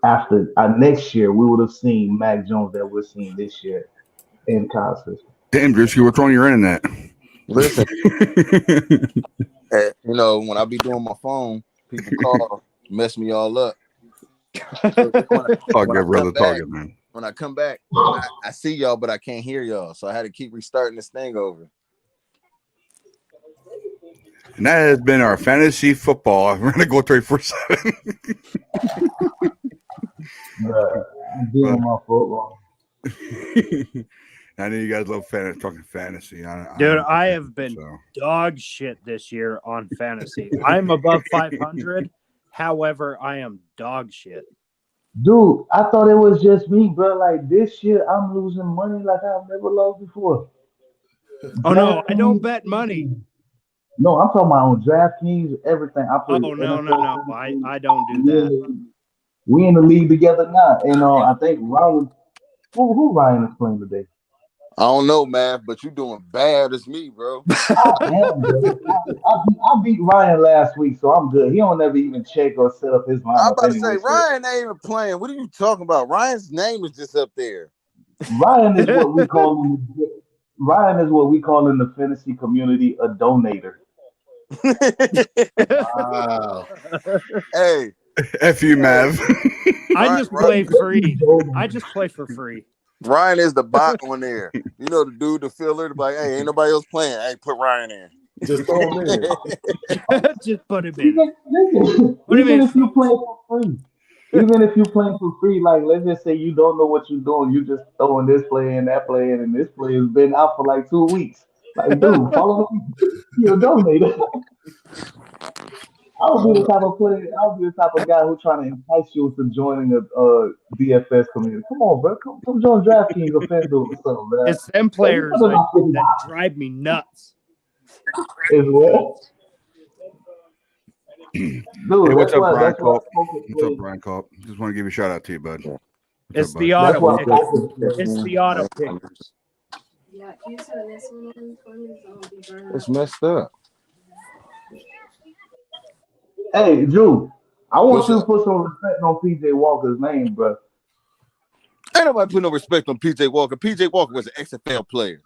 after next year, we would have seen Mac Jones that we're seeing this year in Kyle's system. Damn, Drisky, what's on your internet? Listen, when I be doing my phone, people call, mess me all up. So Talk good, brother. Talk good, man. When I come back, I see y'all, but I can't hear y'all. So I had to keep restarting this thing over. And that has been our fantasy football. We're gonna go 3-4-7. I'm doing my football. I know you guys love talking fantasy. Dude, I have been dog shit this year on fantasy. I'm above 500. However, I am dog shit. Dude, I thought it was just me, bro. Like this year, I'm losing money like I've never lost before. Oh no, I don't bet money. No, I'm talking about on DraftKings, everything. I play. Oh no. I don't do that. We in the league together now, and I think Ryan. Who Ryan is playing today? I don't know, man, but you doing bad as me, bro. I am, bro. I beat Ryan last week, so I'm good. He don't ever even check or set up his lineup. I'm about to anyway, say Ryan ain't even playing. What are you talking about? Ryan's name is just up there. Ryan is what we call in the fantasy community a donator. Wow. Hey, F you, Mav. I just play free. I just play for free. Ryan is the bot on there. You know, the dude, the filler, like, hey, ain't nobody else playing. Hey, put Ryan in. Just throw him in. Just put him in. Even if you play for free. Even if you playing for free, like let's just say you don't know what you're doing, you just throwing this play in, that play in, and this play has been out for like 2 weeks. Like, dude, follow me. You're a donator. I'll be the type of player. I'll be the type of guy who's trying to entice you into joining a DFS community. Come on, bro. Come join DraftKings or FanDuel or something, man. It's them players that drive me nuts. Is what? Dude, Hey, what's up, Brian that's Culp? why What's up, Brian Culp? Just want to give you a shout out to you, bud. It's up, the bud? auto That's why pickers. It's the auto pickers. Yeah, can you turn this one on for me so I don't be burning It's up? messed up. Hey, Drew, I want What's you to up? put some respect on PJ Walker's name, bro. Ain't nobody put no respect on PJ Walker. PJ Walker was an XFL player.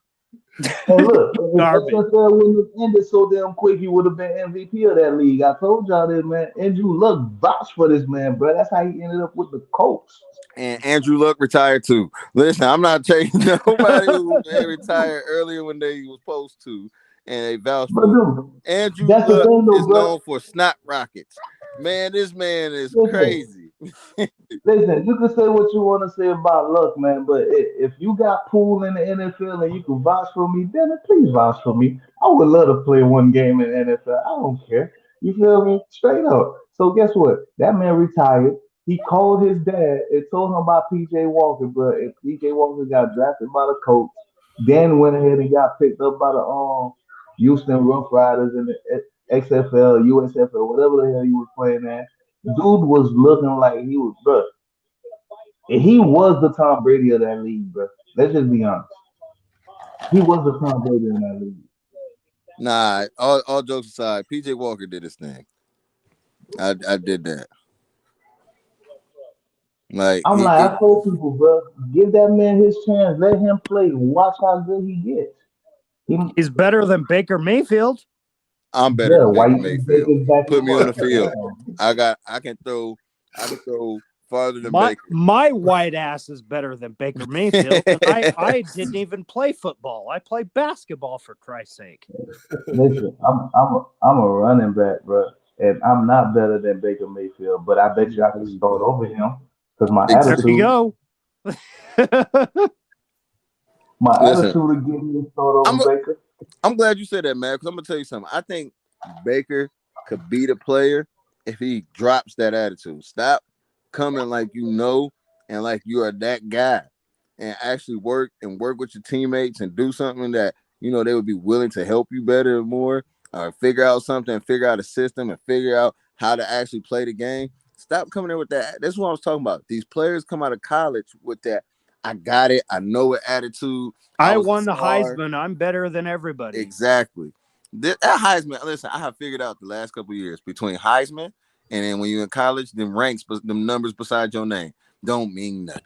And look, if Garbage. XFL wouldn't have ended so damn quick, he would have been MVP of that league. I told y'all this, man. Andrew Luck vouched for this man, bro. That's how he ended up with the Colts. And Andrew Luck retired too. Listen, I'm not taking nobody who retired earlier when they was supposed to, and they vouched But for dude, him. Andrew that's the Luck thing, though, is bro. known for snot rockets. Man, this man is Listen. crazy. Listen, you can say what you want to say about Luck, man, but if you got pool in the NFL and you can vouch for me, then please vouch for me. I would love to play one game in the NFL. I don't care. You feel me? Straight up. So guess what? That man retired. He called his dad and told him about PJ Walker, bro. And PJ Walker got drafted by the Colts, then went ahead and got picked up by the Houston Rough Riders in the XFL, USFL, whatever the hell he was playing at. Dude was looking like he was, bro. He was the Tom Brady of that league, bro. Let's just be honest. He was the Tom Brady in that league. Nah, all jokes aside, PJ Walker did his thing. I did that. Like I told people, bro, give that man his chance. Let him play. Watch how good he gets. He's better than Baker Mayfield. I'm better than why Baker you Mayfield. back Put me on the field. field. I can throw farther than My Baker. my white ass is better than Baker Mayfield. And I didn't even play football. I played basketball, for Christ's sake. Listen, I'm a running back, bro, and I'm not better than Baker Mayfield, but I bet you I can start over him because my There attitude. you go. My Listen, attitude would give me a start over Baker. I'm glad you said that, man, because I'm gonna tell you something. I think Baker could be the player if he drops that attitude. Stop coming like you know and like you are that guy, and actually work with your teammates and do something that they would be willing to help you better and more, or figure out something, figure out a system, and figure out how to actually play the game. Stop coming in with that. That's what I was talking about. These players come out of college with that. I got it. I know it attitude. I was a won the star. Heisman. I'm better than everybody. Exactly. That Heisman. Listen, I have figured out the last couple of years between Heisman and then when you're in college, them ranks, them numbers beside your name don't mean nothing.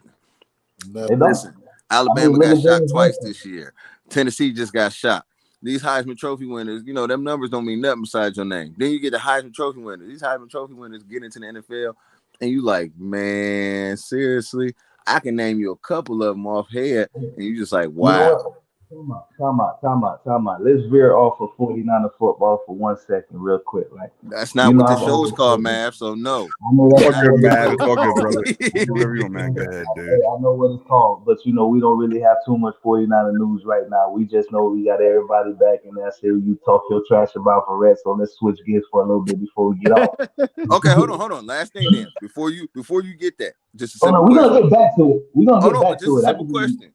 Nothing. Listen, Alabama look got at shot James twice Winston. this year. Tennessee just got shot. These Heisman Trophy winners, them numbers don't mean nothing besides your name. Then you get the Heisman Trophy winners. These Heisman Trophy winners get into the NFL, and you like, man, seriously, I can name you a couple of them off head, and you just like, You know wow. what? Time out. Let's veer off of 49er football for 1 second, real quick. Like, That's not what I the show is called, Mav. So no. I know It's that's all not good, what man. it's It's all good, called. brother. Do whatever you want, man. Go ahead, dude. I know what it's called, but we don't really have too much 49er news right now. We just know we got everybody back, and that's it. You talk your trash about Ferret, so let's switch gears for a little bit before we get off. Okay, hold on. Last thing then, before you get that, just a Oh no, simple we're question. gonna get back to it. We're gonna Hold get on, back but just to a it. simple question,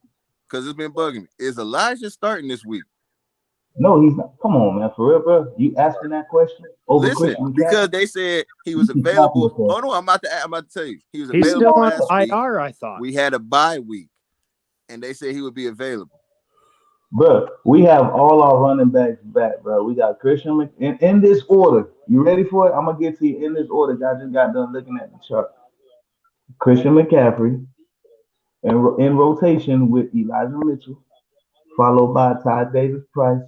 because it's been bugging me. Is Elijah starting this week? No, he's not. Come on, man, for real, bro. You asking that question over Listen, Christian because McCaffrey? they said he You was keep talking available. yourself. Hold on, I'm about to tell you. He was He's available still on last week. IR, I thought. We had a bye week, and they said he would be available. Bro, we have all our running backs back, bro. We got Christian in this order. You ready for it? I'm gonna get to you in this order. I just got done looking at the chart. Christian McCaffrey in rotation with Elijah Mitchell, followed by Ty Davis Price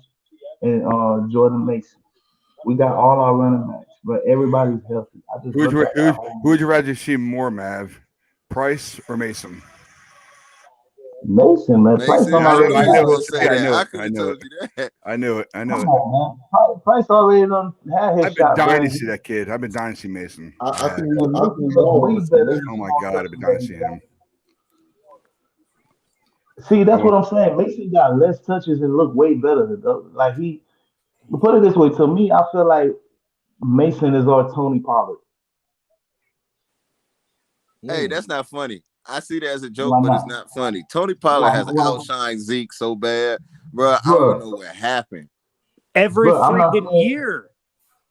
and Jordan Mason. We got all our running backs, but everybody's healthy. I just looked at that Who would whole you rather see more, Mav? Price or Mason? Mason, man. Price Mason, done Yeah, I I know, already I knew had you know were it. gonna say I that. know I it. could I have know it. told you that. I know it. I know Come it. on, man. Price already done had his I've been shot, bro. dynasty that kid. I've been dynasty Mason. I Yeah. think And I Mason think we look all way would say better. Oh Mason. my God, I've been dynasty him. See, I that's want. what I'm saying. Mason got less touches and look way better. Though. Like put it this way, to me, I feel like Mason is our Tony Pollard. Hey, Mm. that's not funny. I see that as a joke, Why but it's not? not funny. Tony Pollard has Why, outshined Zeke so bad, bro. I don't bro, know what happened. Every bro, I'm not freaking saying. year.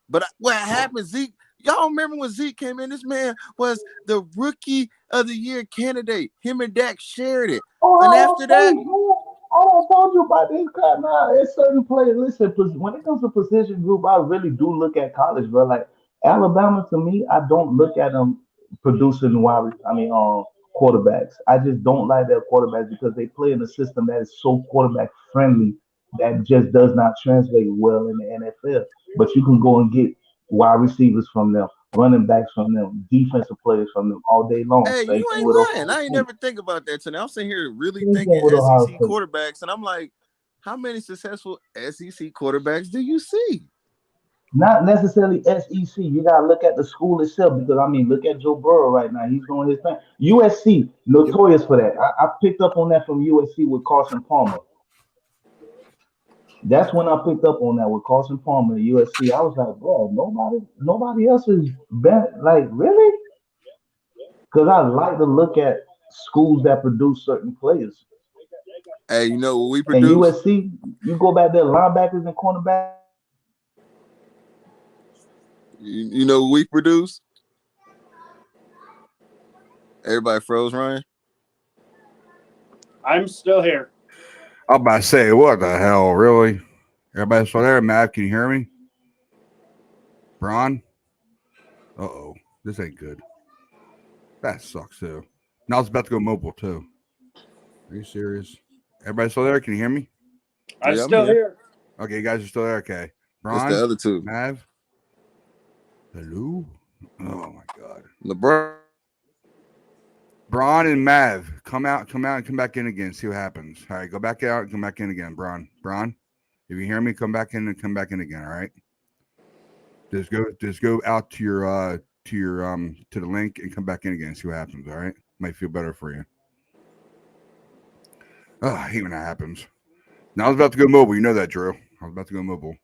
But what happened, Zeke? Y'all remember when Zeke came in? This man was the rookie of the year candidate. Him and Dak shared it. And after that, I don't told you about this crap now. It's certain players. Listen, when it comes to position group, I really do look at college, bro. Like Alabama, to me, I don't look at them producing quarterbacks. I just don't like their quarterbacks because they play in a system that is so quarterback friendly that just does not translate well in the NFL. But you can go and get wide receivers from them, running backs from them, defensive players from them all day long. hey, Same you thing ain't with lying. Ohio I ain't State. never think about that today. I'm sitting here really Same thinking thing with Ohio SEC State. quarterbacks, and I'm like, how many successful SEC quarterbacks do you see? Not necessarily SEC. You gotta look at the school itself because look at Joe Burrow right now. He's doing his thing. USC, Yep. notorious for that. I picked up on that from USC with Carson Palmer. That's when I picked up on that with Carson Palmer at USC. I was like, bro, nobody else is better. Like, really? Because I like to look at schools that produce certain players. Hey, you know what we And produce? USC, you go back there, linebackers and cornerbacks. You know what we produce? Everybody froze, Ryan. I'm still here. I'm about to say, what the hell, really? Everybody still there? Mav, can you hear me? Braun? Uh-oh. This ain't good. That sucks, too. Now it's about to go mobile, too. Are you serious? Everybody still there? Can you hear me? I'm Yeah, I'm still here. here. Okay, you guys are still there. Okay. It's Braun? the other two. Mav? Hello? Oh, my God. LeBron. Braun and Mav, come out, and come back in again. See what happens. All right, go back out and come back in again, Braun. If you hear me, come back in and come back in again. All right. Just go out to your to the link and come back in again. See what happens. All right. Might feel better for you. Oh, I hate when that happens. Now I was about to go mobile. You know that, Drew. I was about to go mobile.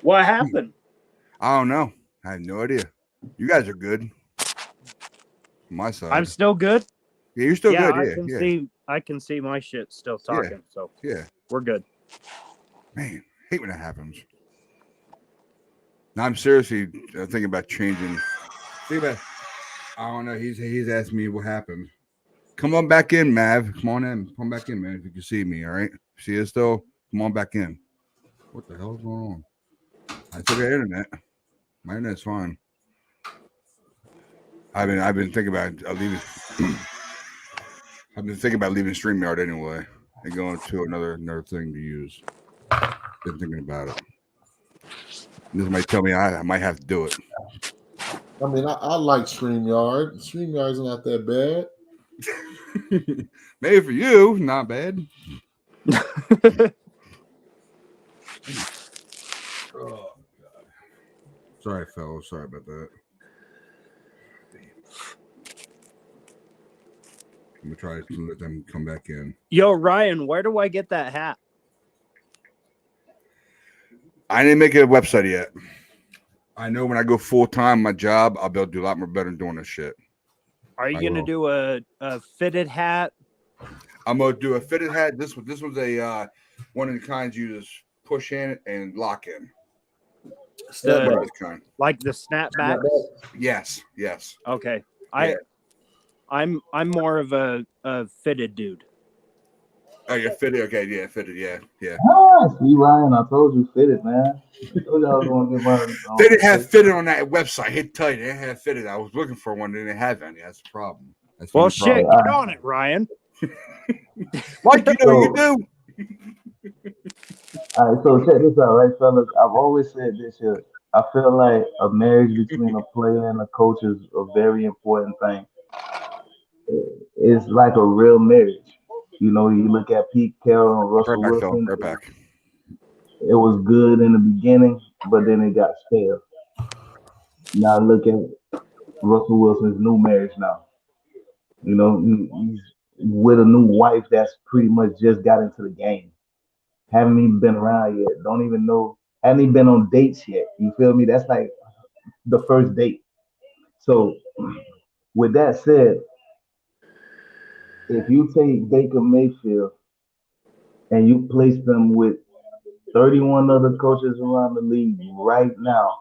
What happened? I don't know. I have no idea. You guys are good. On my side. I'm still good. Yeah, you're still good. I Yeah, can yeah, see. I can see my shit still talking. So yeah. we're good. Man, hate when that happens. Now I'm seriously thinking about changing. Think about. I don't know. He's asked me what happened. Come on back in, Mav. Come on in. Come back in, man. If you can see me, all right. See us still? Come on back in. What the hell is going on? I took the internet. My internet's fine. I've been thinking about leaving. I've been thinking about leaving StreamYard anyway and going to another thing to use. Been thinking about it. This might tell me I might have to do it. I mean, I like StreamYard. StreamYard's not that bad. Maybe for you, not bad. Oh, God. Sorry, fellas. Sorry about that. I'm gonna try to let them come back in. Yo, Ryan, where do I get that hat? I didn't make a website yet. I know when I go full time, my job, I'll be able to do a lot more better than doing this shit. Are you I gonna will. do a fitted hat? I'm gonna do a fitted hat. This was a one of the kinds you just push in and lock in. The, This kind. like the snapbacks? Yes. Okay. Yeah. I'm more of a fitted dude. Oh, you're fitted. Okay, yeah, fitted. Yeah. Ah, see, Ryan, I told you fitted, man. I told you I was going to get one. They didn't have fitted on that website. I hit to tell you, they didn't have fitted. I was looking for one. They didn't have any. That's the problem. That's Well, the shit, problem. get on it, Ryan. Like you know you do. All right, so check this out, right, fellas? I've always said this here. I feel like a marriage between a player and a coach is a very important thing. It's like a real marriage. You know, you look at Pete Carroll and Right Russell back, Phil. Wilson. Right back. It was good in the beginning, but then it got stale. Now look at Russell Wilson's new marriage now. You know, he's with a new wife that's pretty much just got into the game. Haven't even been around yet. Don't even know. Haven't even been on dates yet. You feel me? That's like the first date. So, with that said, if you take Baker Mayfield and you place them with 31 other coaches around the league right now,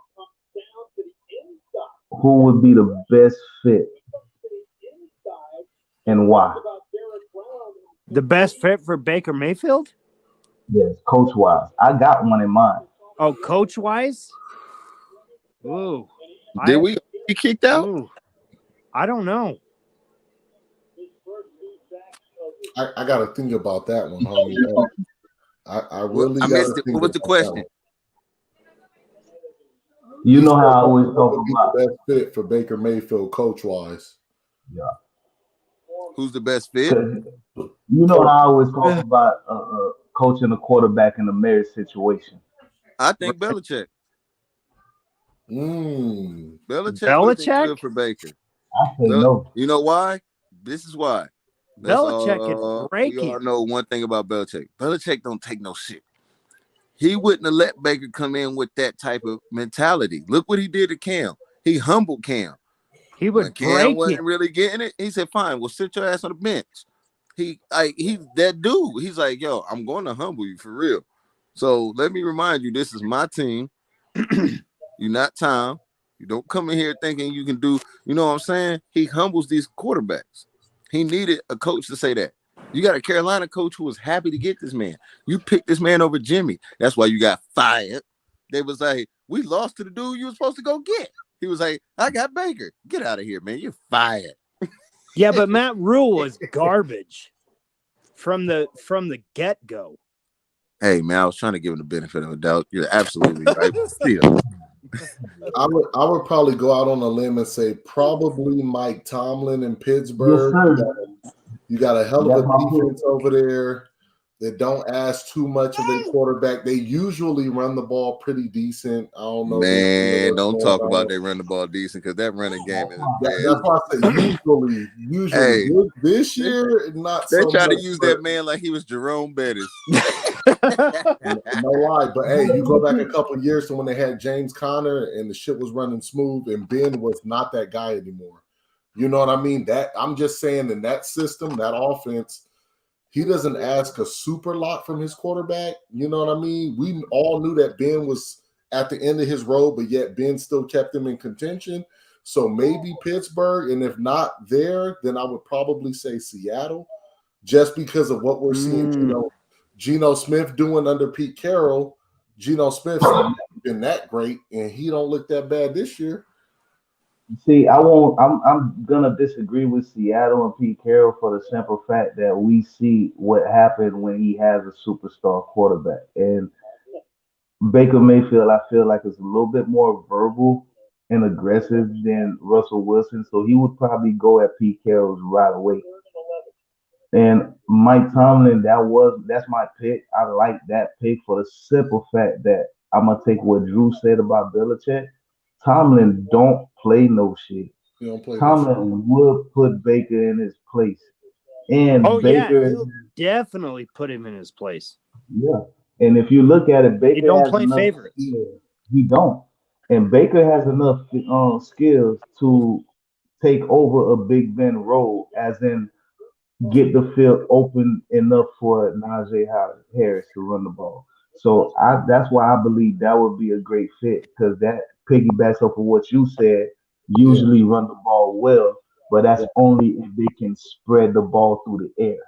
who would be the best fit and why? The best fit for Baker Mayfield? Yes, coach wise. I got one in mind. Oh, coach wise? Ooh. Did we get kicked out? Ooh. I don't know. I got to think about that one, homie. I really I got missed to it. think What was the about that question? one. You know how I always talk Who would be about. the best fit for Baker Mayfield, coach wise? Yeah. Who's the best fit? You know how I always talk about coaching a quarterback in a marriage situation. I think Belichick. Belichick would be good for Baker. I say no. You know why? This is why. Belichick is breaking. We all know one thing about Belichick. Belichick don't take no shit. He wouldn't have let Baker come in with that type of mentality. Look what he did to Cam. He humbled Cam. He would when Cam wasn't really getting it, he said, "Fine, well, sit your ass on the bench." He's that dude. He's like, "Yo, I'm going to humble you for real." So let me remind you, this is my team. You're not Tom. You don't come in here thinking you can do. You know what I'm saying? He humbles these quarterbacks. He needed a coach to say that. You got a Carolina coach who was happy to get this man. You picked this man over Jimmy. That's why you got fired. They was like, "We lost to the dude you were supposed to go get." He was like, "I got Baker. Get out of here, man. You're fired." Yeah, but Matt Rule was garbage from the get-go. Hey, man, I was trying to give him the benefit of a doubt. You're absolutely right. Still. I would probably go out on a limb and say probably Mike Tomlin in Pittsburgh. Yes, you got a hell of a defense over there. They don't ask too much of their quarterback. They usually run the ball pretty decent. I don't know. Man, don't talk about they run the ball decent because that running game is bad. That's why I say usually. Hey, this year, not they so try much. to use that man like he was Jerome Bettis. No lie, but hey, you go back a couple of years to when they had James Conner and the shit was running smooth, and Ben was not that guy anymore. You know what I mean? That I'm just saying in that system, that offense, he doesn't ask a super lot from his quarterback. You know what I mean? We all knew that Ben was at the end of his road, but yet Ben still kept him in contention. So maybe Pittsburgh, and if not there, then I would probably say Seattle, just because of what we're seeing. Geno Smith doing under Pete Carroll. Geno Smith's never been that great, and he don't look that bad this year. See, I won't. I'm gonna disagree with Seattle and Pete Carroll for the simple fact that we see what happened when he has a superstar quarterback. And Baker Mayfield, I feel like is a little bit more verbal and aggressive than Russell Wilson, so he would probably go at Pete Carroll's right away. And Mike Tomlin, that's my pick. I like that pick for the simple fact that I'm gonna take what Drew said about Belichick. Tomlin don't play no shit. He don't play this. Tomlin would put Baker in his place. And Baker, he'll definitely put him in his place. yeah. And if you look at it, Baker don't has play enough favorites. skills. He don't. And Baker has enough skills to take over a Big Ben role, as in get the field open enough for Najee Harris to run the ball. So that's why I believe that would be a great fit, because that piggybacks off of what you said. Usually run the ball well, but that's only if they can spread the ball through the air.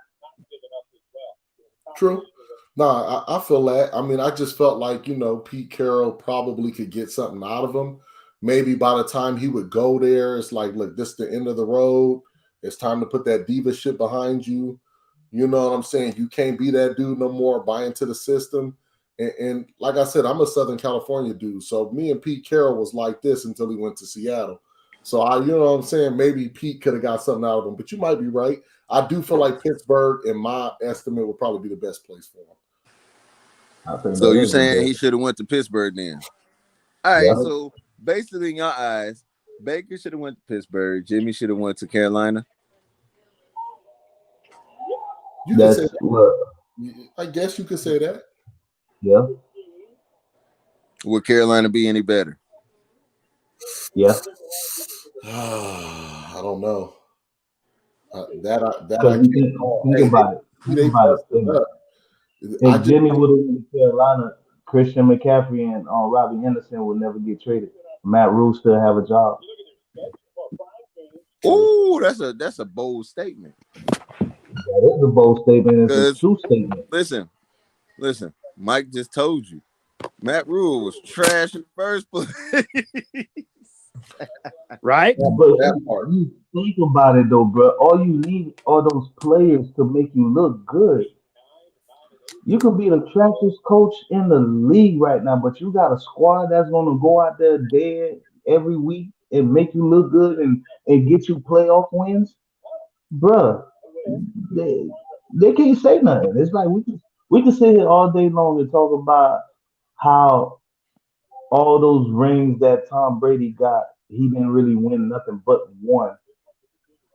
True. No, I feel that. I mean, I just felt like, Pete Carroll probably could get something out of him. Maybe by the time he would go there, it's like, look, this is the end of the road. It's time to put that diva shit behind you. You know what I'm saying? You can't be that dude no more. Buy into the system. And like I said, I'm a Southern California dude. So me and Pete Carroll was like this until he went to Seattle. So you know what I'm saying? Maybe Pete could have got something out of him, but you might be right. I do feel like Pittsburgh, in my estimate, would probably be the best place for him. So you're saying he should have went to Pittsburgh then? All right. Yeah. So basically, in your eyes, Baker should have went to Pittsburgh. Jimmy should have went to Carolina. You could say that. I guess you could say that. Yeah. Would Carolina be any better? Yeah. I don't know. Think about it. If Jimmy would have went to Carolina, Christian McCaffrey and Robbie Anderson would never get traded. Matt Rule still have a job. Ooh, that's a bold statement. That is a bold statement. It's a true statement. Listen. Mike just told you, Matt Rule was trash in the first place. Right? Yeah, but you think about it though, bro. All you need are those players to make you look good. You can be the trashiest coach in the league right now, but you got a squad that's gonna go out there dead every week and make you look good and get you playoff wins, bruh. They can't say nothing. It's like we can sit here all day long and talk about how all those rings that Tom Brady got, he didn't really win nothing but one.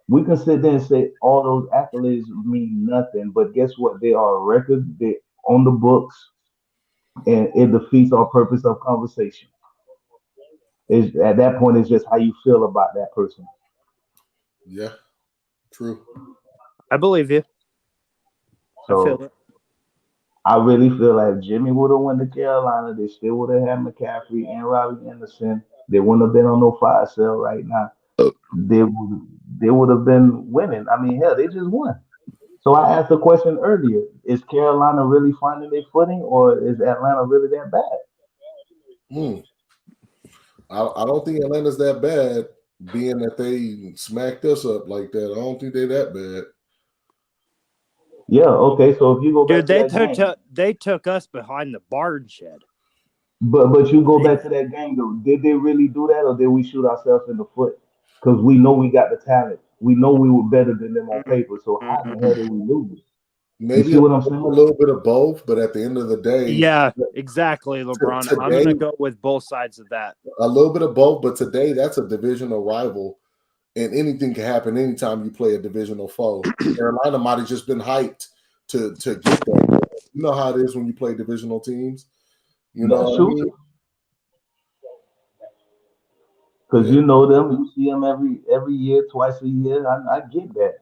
We can sit there and say all those accolades mean nothing, but guess what? They are a record. They're on the books, and it defeats our purpose of conversation. At that point, it's just how you feel about that person. Yeah, true. I believe you. So, I feel it. I really feel like Jimmy would have went to Carolina. They still would have had McCaffrey and Robbie Anderson. They wouldn't have been on no fire sale right now. They would have been winning. I mean, hell, they just won. So I asked the question earlier: is Carolina really finding their footing, or is Atlanta really that bad? I don't think Atlanta's that bad, being that they smacked us up like that. I don't think they're that bad. Yeah, okay. So if you go back they took us behind the barn shed. But you go back to that game though. Did they really do that, or did we shoot ourselves in the foot? Because we know we got the talent. We know we were better than them on paper. So how in the hell did we lose? Maybe you see what I'm saying? A little bit of both, but at the end of the day, yeah, exactly, LeBron. Today, I'm going to go with both sides of that. A little bit of both, but today that's a divisional rival, and anything can happen anytime you play a divisional foe. Carolina might have just been hyped to get that. You know how it is when you play divisional teams. You know what I mean? Because you know them, you see them every year, twice a year. I get that.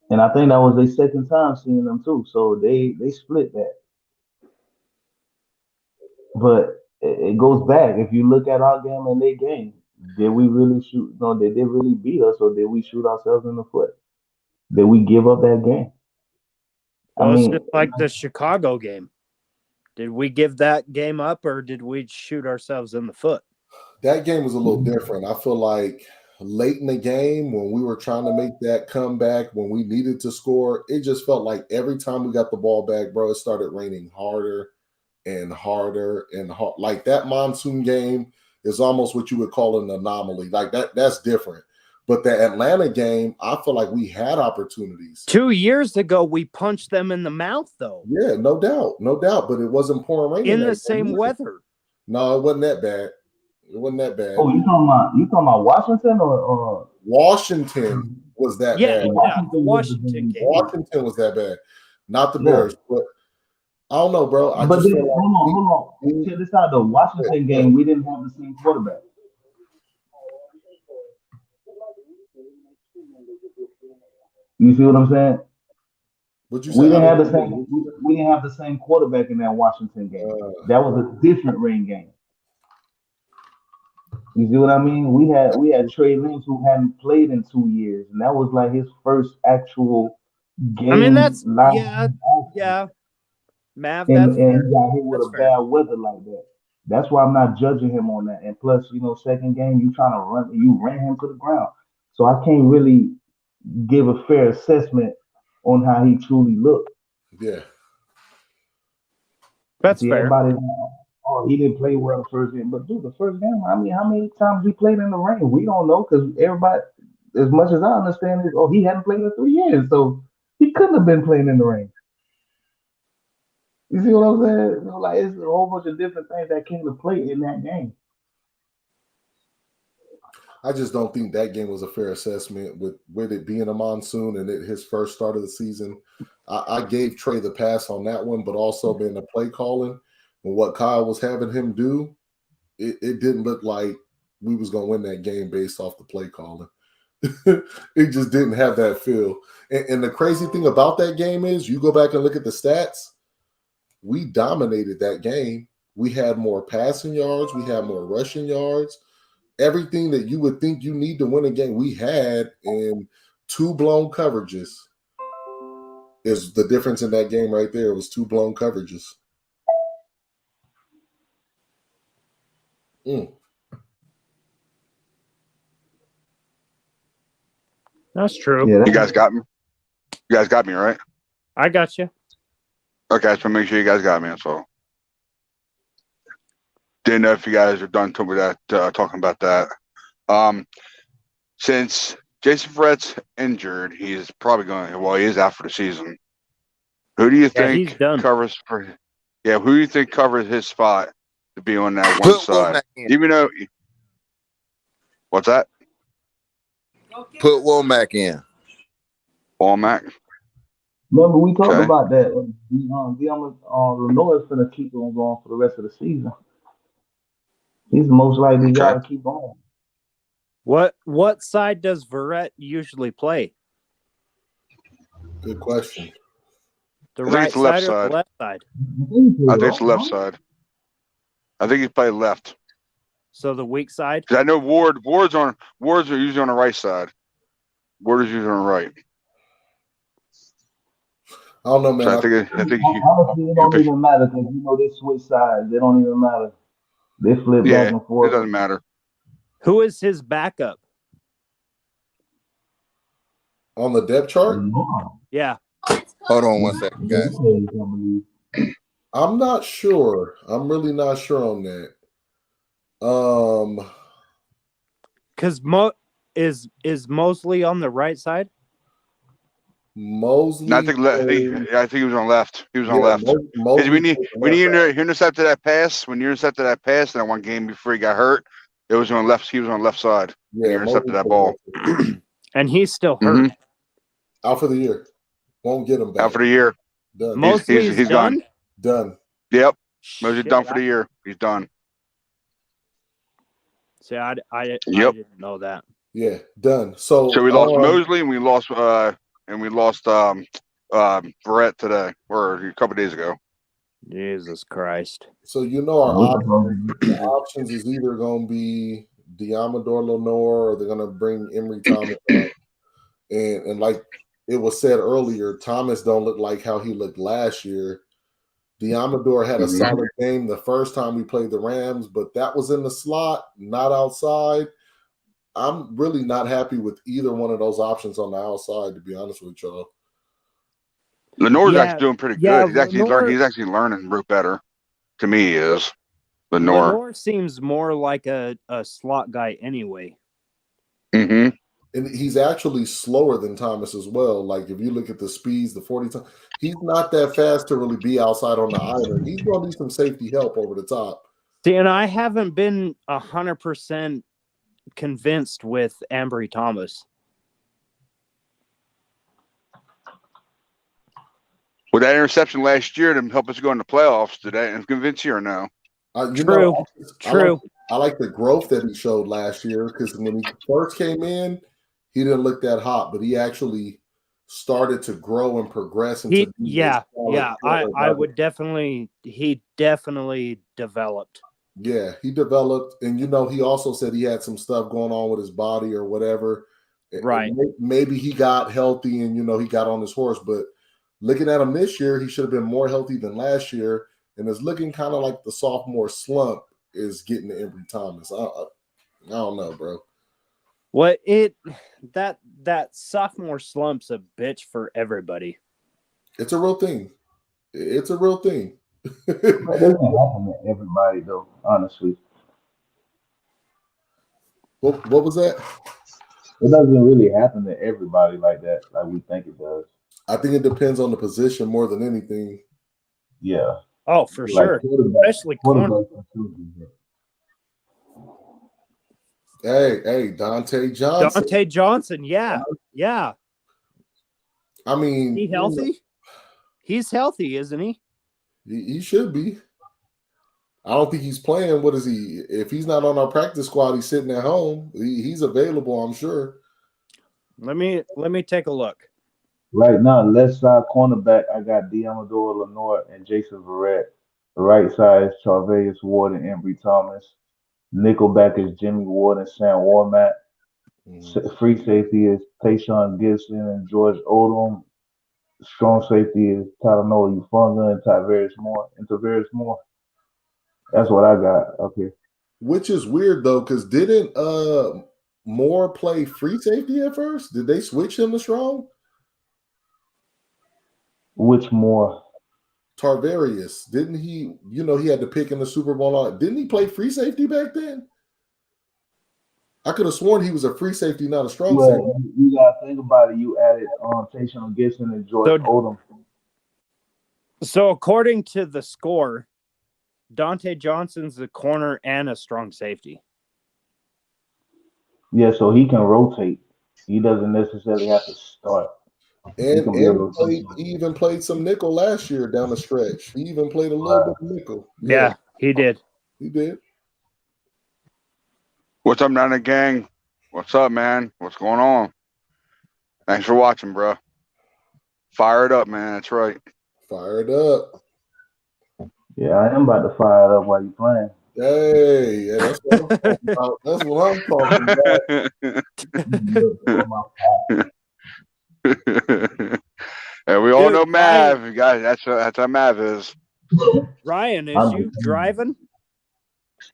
And I think that was their second time seeing them too. So they split that. But it goes back. If you look at our game and their game, did we really shoot? No, did they really beat us, or did we shoot ourselves in the foot? Did we give up that game? I Well, it's mean, just like the Chicago game. Did we give that game up, or did we shoot ourselves in the foot? That game was a little different. I feel like late in the game when we were trying to make that comeback, when we needed to score, it just felt like every time we got the ball back, bro, it started raining harder and harder and hard. Like that monsoon game is almost what you would call an anomaly. Like that's different. But the Atlanta game, I feel like we had opportunities. 2 years ago, we punched them in the mouth, though. Yeah, no doubt. But it wasn't pouring rain in the that same game. weather. No, it wasn't that bad. It wasn't that bad. oh, you talking about Washington or Washington was that Yeah, bad. yeah, the Washington game. Washington was that bad. Not the Bears, but I don't know, bro. I But just then, feel like hold on. Check this out. The Washington game, we didn't have the same quarterback. You see what I'm saying? what you We said. didn't have the same. We didn't have the same quarterback in that Washington game. That was a different rain game. You see what I mean? We had Trey Lance who hadn't played in 2 years, and that was like his first actual game. I mean, that's live yeah. Mav, and that's he fair. got hit with That's a fair. bad weather like that. That's why I'm not judging him on that. And plus, second game you trying to you ran him to the ground, so I can't really give a fair assessment on how he truly looked. Yeah. That's See, fair. everybody, oh, he didn't play well the first game, but dude, the first game, I mean, how many times he played in the rain? We don't know because everybody, as much as I understand it, he hadn't played in 3 years, so he couldn't have been playing in the rain. You see what I'm saying? Like it's a whole bunch of different things that came to play in that game. I just don't think that game was a fair assessment with it being a monsoon and his first start of the season. I gave Trey the pass on that one, but also being the play calling and what Kyle was having him do, it didn't look like we was going to win that game based off the play calling. It just didn't have that feel. And the crazy thing about that game is you go back and look at the stats, we dominated that game. We had more passing yards. We had more rushing yards. Everything that you would think you need to win a game, we had, in 2 blown coverages. Is the difference in that game right there. It was 2 blown coverages. That's true. Yeah, You guys got me. You guys got me, right? I got you. Okay, so make sure you guys got me. That's all. Didn't know if you guys are done talking about that. Since Jason Verrett's injured, he's probably going. Well, he is out for the season. Who do you he's think done. covers for? Yeah, who do you think covers his spot to be on that one side? Even though, what's that? Put Womack in. Womack. remember we talked Okay. about that. Lenore is going to keep on going for the rest of the season. He's most likely got to keep on. What side does Verrett usually play? Good question. The I think right it's the left side or side. the left side? I think it's the left side. I think he played left. So the weak side? Because I know Wards are usually on the right side. Ward is usually on the right. I don't know, man. So I think Honestly, it don't even matter because they switch sides. They don't even matter. They flip back and it forth. doesn't matter. Who is his backup? On the depth chart, Yeah. Hold on 1 second, guys. I'm not sure. I'm really not sure on that. Because is Mosley on the right side? Mosley. No, I think he was on left. He was on left. Because Mosley when you intercepted that pass, in that one game before he got hurt, it was on left. He was on the left side. Yeah, he intercepted that ball. And he's still hurt. Out for the year. Won't get him back. Out for the year. Done. Mosley's he's done? Done. Yep. Mosley's done for the year. He's done. See, I didn't know that. Yeah, done. So we lost Mosley and we lost and we lost Brett today or a couple days ago. Jesus Christ. So you know our What's the options is either going to be Diamador Lenore or they're going to bring Emery Thomas up. And like it was said earlier, Thomas don't look like how he looked last year. Diamador had a solid game the first time we played the Rams, but that was in the slot, not outside. I'm really not happy with either one of those options on the outside, to be honest with y'all. Lenore's Yeah, actually doing pretty yeah, good. He's actually Lenore- he's actually learning root better. To me, he is Lenore. Lenore seems more like a slot guy anyway. Mm-hmm. And he's actually slower than Thomas as well. Like if you look at the speeds, the 40 times, he's not that fast to really be outside on the island. He's going to need some safety help over the top. See, and I haven't been 100% convinced with Ambry Thomas. With that interception last year to help us go in the playoffs, did that convince you or no? True. I like the growth that he showed last year because when he first came in, he didn't look that hot, but he actually started to grow and progress into I would definitely he definitely developed. Yeah, he developed, and he also said he had some stuff going on with his body or whatever. Right. And maybe he got healthy and he got on his horse, but looking at him this year, he should have been more healthy than last year, and it's looking kind of like the sophomore slump is getting to Ambry Thomas. I don't know, bro. What that sophomore slump's a bitch for everybody. It's a real thing. It's a real thing. That doesn't happen to everybody, though. Honestly, What was that? it doesn't really happen to everybody like that, like we think it does. I think it depends on the position more than anything. Yeah. Oh, for sure. Especially corner. Hey, Dante Johnson. Dante Johnson, yeah. I mean, he healthy? He's healthy, isn't he? He should be. I don't think he's playing. What is he? If he's not on our practice squad, he's sitting at home. He's available, I'm sure. Let me take a look. Right now, left side cornerback, I got Diamador Lenore and Jason Verrett. The right side is Charvarius Ward and Ambry Thomas. Nickelback is Jimmy Ward and Sam Warmack. Free safety is Tayshawn Gibson and George Odom. Strong safety is Talanoa Ufunga and Tavarius Moore. That's what I got up here. Which is weird though, because didn't Moore play free safety at first? Did they switch him to strong? Which Moore? Tarvarius. Didn't he? He had to pick in the Super Bowl. Didn't he play free safety back then? I could have sworn he was a free safety, not a strong safety. You gotta think about it. You added Tayshawn Gibson and George Odom. So according to the score, Dante Johnson's a corner and a strong safety. Yeah, so he can rotate. He doesn't necessarily have to start. And he even played some nickel last year down the stretch. He even played a little bit of nickel. Yeah, he did. He did. What's up, Nana Gang? What's up, man? What's going on? Thanks for watching, bro. Fire it up, man. That's right. Fire it up. Yeah, I am about to fire it up while you're playing. Hey, yeah, that's what I'm talking about. That's what I'm talking about. And we all know Mav. Ryan, guys, that's how Mav is. Ryan, is you driving?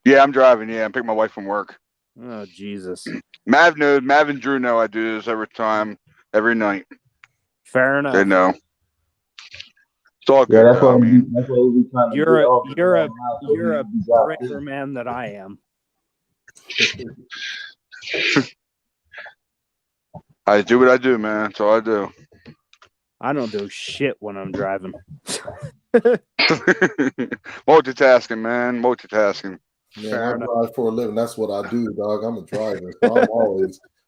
Yeah, I'm driving. Yeah, I'm picking my wife from work. Oh, Jesus. Mav knows. Mav and Drew know I do this every night. Fair enough. They know. It's all good. Yeah, that's what we trying to do. You're a braver man than I am. I do what I do, man. That's all I do. I don't do shit when I'm driving. Multitasking, man. Multitasking. Yeah, I drive for a living. That's what I do, dog. I'm a driver. So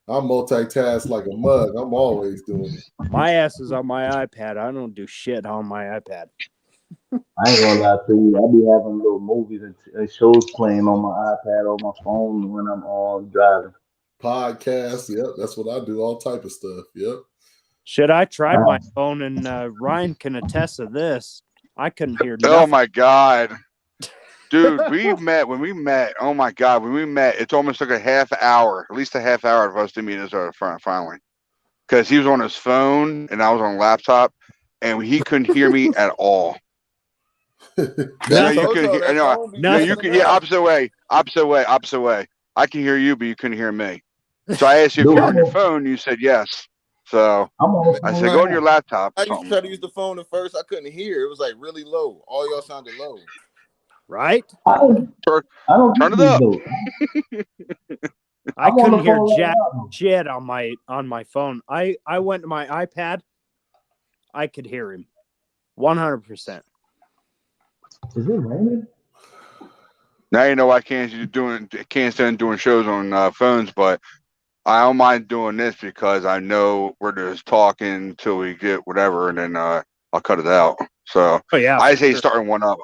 I'm multitask like a mug. I'm always doing it. My ass is on my iPad. I don't do shit on my iPad. I ain't gonna lie to you. I be having little movies and shows playing on my iPad or my phone when I'm driving. Podcasts, yep. That's what I do. All type of stuff. Yep. Shit, I tried my phone, and Ryan can attest to this. I couldn't hear Oh nothing. my God, dude, when we met. Oh my God, when we met, it's almost like a half hour, at least a half hour of us to meet us finally, because he was on his phone and I was on a laptop, and he couldn't hear me at all. No, you could hear. No, you could. Yeah, opposite way. I can hear you, but you couldn't hear me. So I asked you if Dude, you're on your phone. You said yes. So I'm on the I phone said, right go on now. your laptop. I used to try to use the phone at first. I couldn't hear. It was like really low. All y'all sounded low. Right? I don't Turn it think up. though. I I'm on couldn't the hear phone right jack now. shit on my phone. I went to my iPad. I could hear him 100%. Is it raining? Now you know I can't stand doing shows on phones, but I don't mind doing this because I know we're just talking until we get whatever, and then I'll cut it out. So Oh yeah, I for hate sure. starting one up.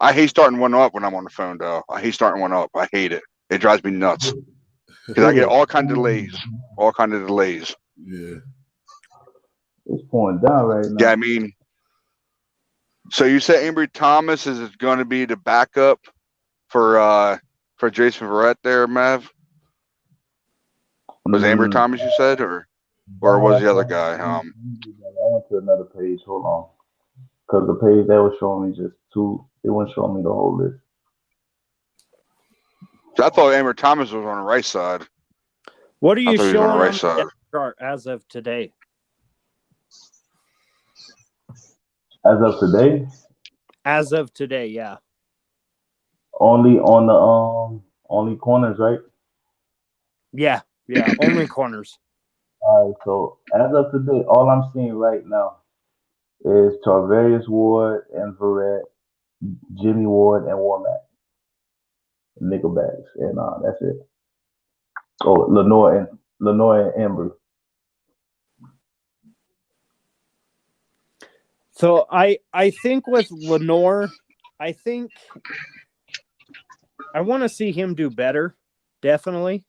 I hate starting one up when I'm on the phone, though. I hate starting one up. I hate it. It drives me nuts because I get all kinds of delays. All kinds of delays. Yeah. It's pouring down right now. Yeah, I mean, so you said Ambry Thomas is going to be the backup for Jason Verrett there, Mav? Was it Ambry Thomas you said, or was the other guy? I went to another page. Hold on, because the page that was showing me just two. It wasn't showing me the whole list. So I thought Ambry Thomas was on the right side. What are I you thought he was showing on the right on side. the depth chart as of today? As of today, As of today, yeah. only on the only corners, right? Yeah, only corners. All right. So as of today, all I'm seeing right now is Tarvarius Ward and Verrett, Jimmy Ward and Warmack, Nickelbacks, and that's it. Oh, Lenore and Amber. So I think with Lenore, I think I want to see him do better. Definitely.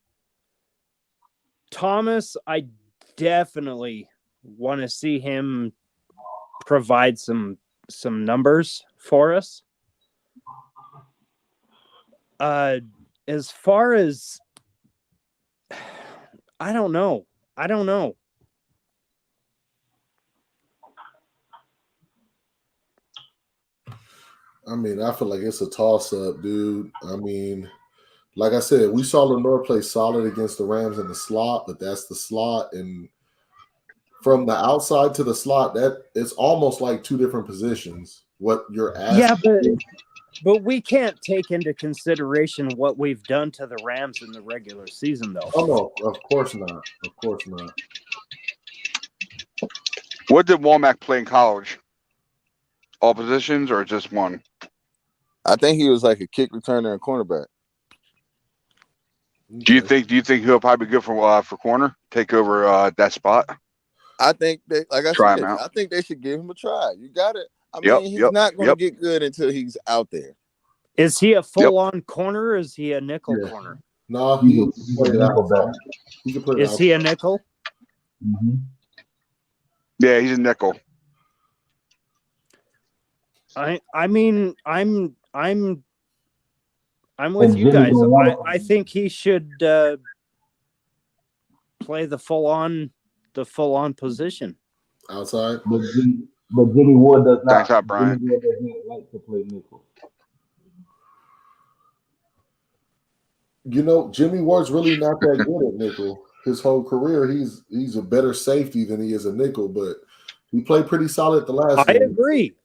Thomas, I definitely want to see him provide some numbers for us. As far as I don't know. I mean, I feel like it's a toss up, dude. I mean, like I said, we saw Lenore play solid against the Rams in the slot, but that's the slot. And from the outside to the slot, that it's almost like two different positions. What you're asking. Yeah, but we can't take into consideration what we've done to the Rams in the regular season, though. Oh no, of course not. Of course not. What did Womack play in college? All positions or just one? I think he was like a kick returner and cornerback. Do you think he'll probably be good for corner? Take over that spot? I think they, like I Try said, him out. I think they should give him a try. You got it. I Yep, mean, he's not going to get good until he's out there. Is he a full-on corner or is he a nickel corner? No, he played Nickelback. He can play Is he a nickel? Mm-hmm. Yeah, he's a nickel. I mean, I'm with you guys. I think he should play the full on position outside. But Jimmy Ward does not. Thanks, Brian. Jimmy Ward does not like to play nickel. You know, Jimmy Ward's really not that good at nickel. His whole career, he's a better safety than he is a nickel, but he played pretty solid the last game.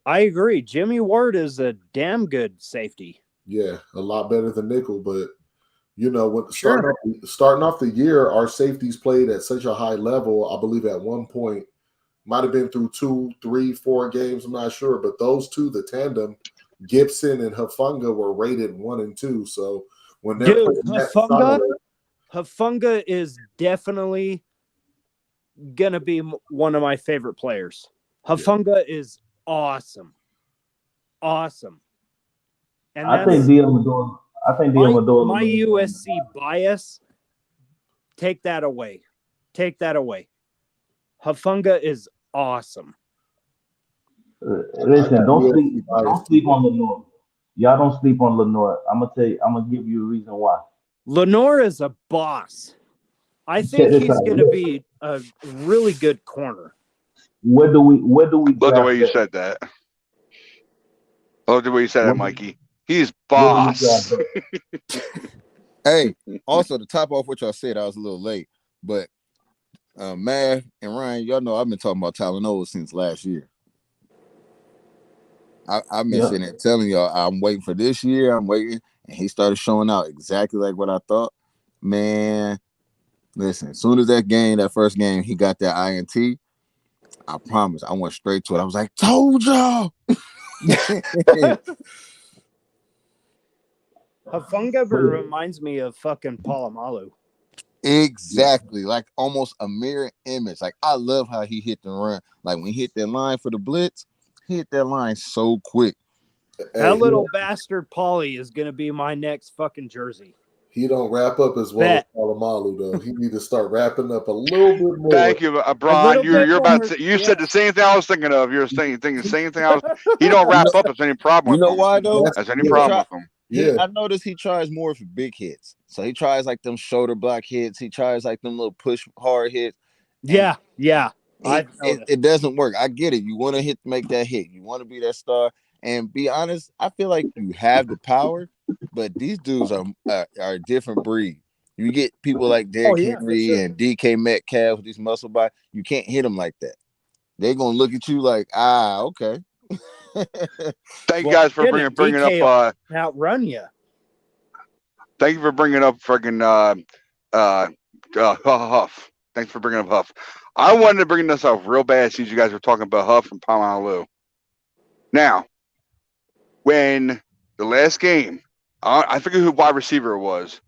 I agree. Jimmy Ward is a damn good safety. Yeah, a lot better than nickel, but you know, when starting off the year, our safeties played at such a high level. I believe at one point might have been through 2, 3, 4 games. I'm not sure, but those two, the tandem, Gibson and Hafunga, were rated 1 and 2. So when they're Hafunga is definitely gonna be one of my favorite players. Hafunga is awesome. And I think Diamador. My USC bias. Take that away. Hafunga is awesome. Listen, don't will sleep. be biased. Don't sleep on Lenore. Y'all don't sleep on Lenore. I'm gonna tell you. I'm gonna give you a reason why. Lenore is a boss. I Check think this he's out. going to be a really good corner. Where do we Love the way draft you that? said that. Love the way you said Where it, do, Mikey. He's where do we draft boss. that? Hey, also to top off what y'all said, I was a little late, but Mav and Ryan, y'all know I've been talking about Talanoa since last year. I've been Yeah. sitting there telling y'all I'm waiting for this year. I'm waiting, and he started showing out exactly like what I thought. Man, listen, as soon as that first game, he got that INT. I promise, I went straight to it. I was like, "Told y'all." Hafunga reminds me of fucking Palomalu. Exactly, like almost a mirror image. Like I love how he hit the run. Like when he hit that line for the blitz, he hit that line so quick. That little bastard Paulie is going to be my next fucking jersey. He don't wrap up as well Bet. as Palomalu, though. He need to start wrapping up a little bit more. Thank you, Brian. little bit You're about more, to. You said the same thing I was thinking of. You're thinking the same thing I was. He don't wrap up. If any problem You with know him. why though? That's any He problem try- with him. Yeah. I noticed he tries more for big hits. So he tries like them shoulder block hits. He tries like them little push hard hits. Yeah. It doesn't work. I get it. You want to make that hit. You want to be that star. And be honest, I feel like you have the power, but these dudes are a different breed. You get people like Derrick Henry and DK Metcalf with these muscle body. You can't hit them like that. They're gonna look at you like, okay. Thank you guys for bringing up. Outrun you. Thank you for bringing up friggin' Huff. Thanks for bringing up Huff. I wanted to bring this up real bad since you guys were talking about Huff and Palomalu. Now, when the last game, I forget who wide receiver it was.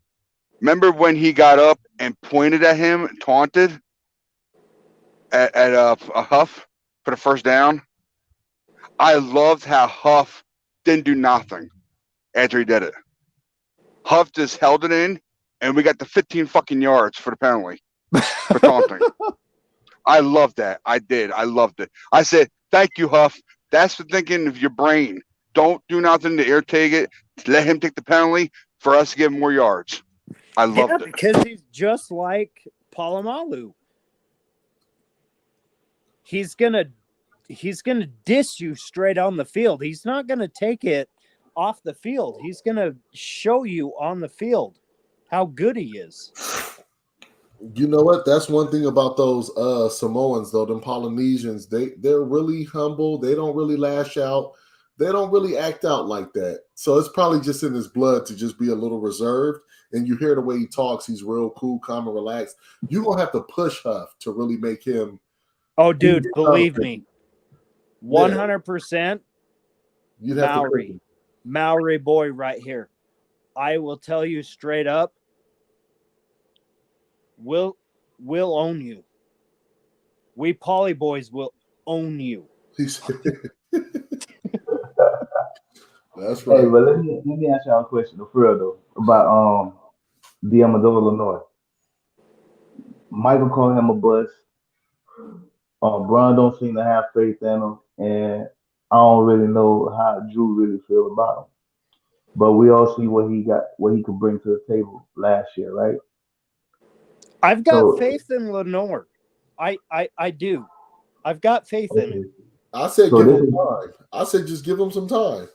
Remember when he got up and pointed at him, taunted at a Huff for the first down? I loved how Huff didn't do nothing after he did it. Huff just held it in, and we got the 15 fucking yards for the penalty for taunting. I loved that. I did. I loved it. I said, thank you, Huff. That's the thinking of your brain. Don't do nothing to irritate it. Let him take the penalty for us to get more yards. I loved it. Because he's just like Palomalu. He's gonna diss you straight on the field. He's not gonna take it off the field. He's gonna show you on the field how good he is. You know what? That's one thing about those Samoans, though. Them Polynesians, they're really humble. They don't really lash out. They don't really act out like that. So it's probably just in his blood to just be a little reserved. And you hear the way he talks. He's real cool, calm, and relaxed. You're going to have to push Huff to really make him. Oh, dude, believe me. 100% Maori boy right here. I will tell you straight up. We'll own you. We Poly boys will own you. That's right. Hey, but let me ask y'all a question for real though about Diamador Illinois. Michael called him a bust. Brian don't seem to have faith in him, and I don't really know how Drew really feel about him. But we all see what he could bring to the table last year, right? I've got faith in Lenore. I do. I've got faith in him. I said give him time. I said just give him some time.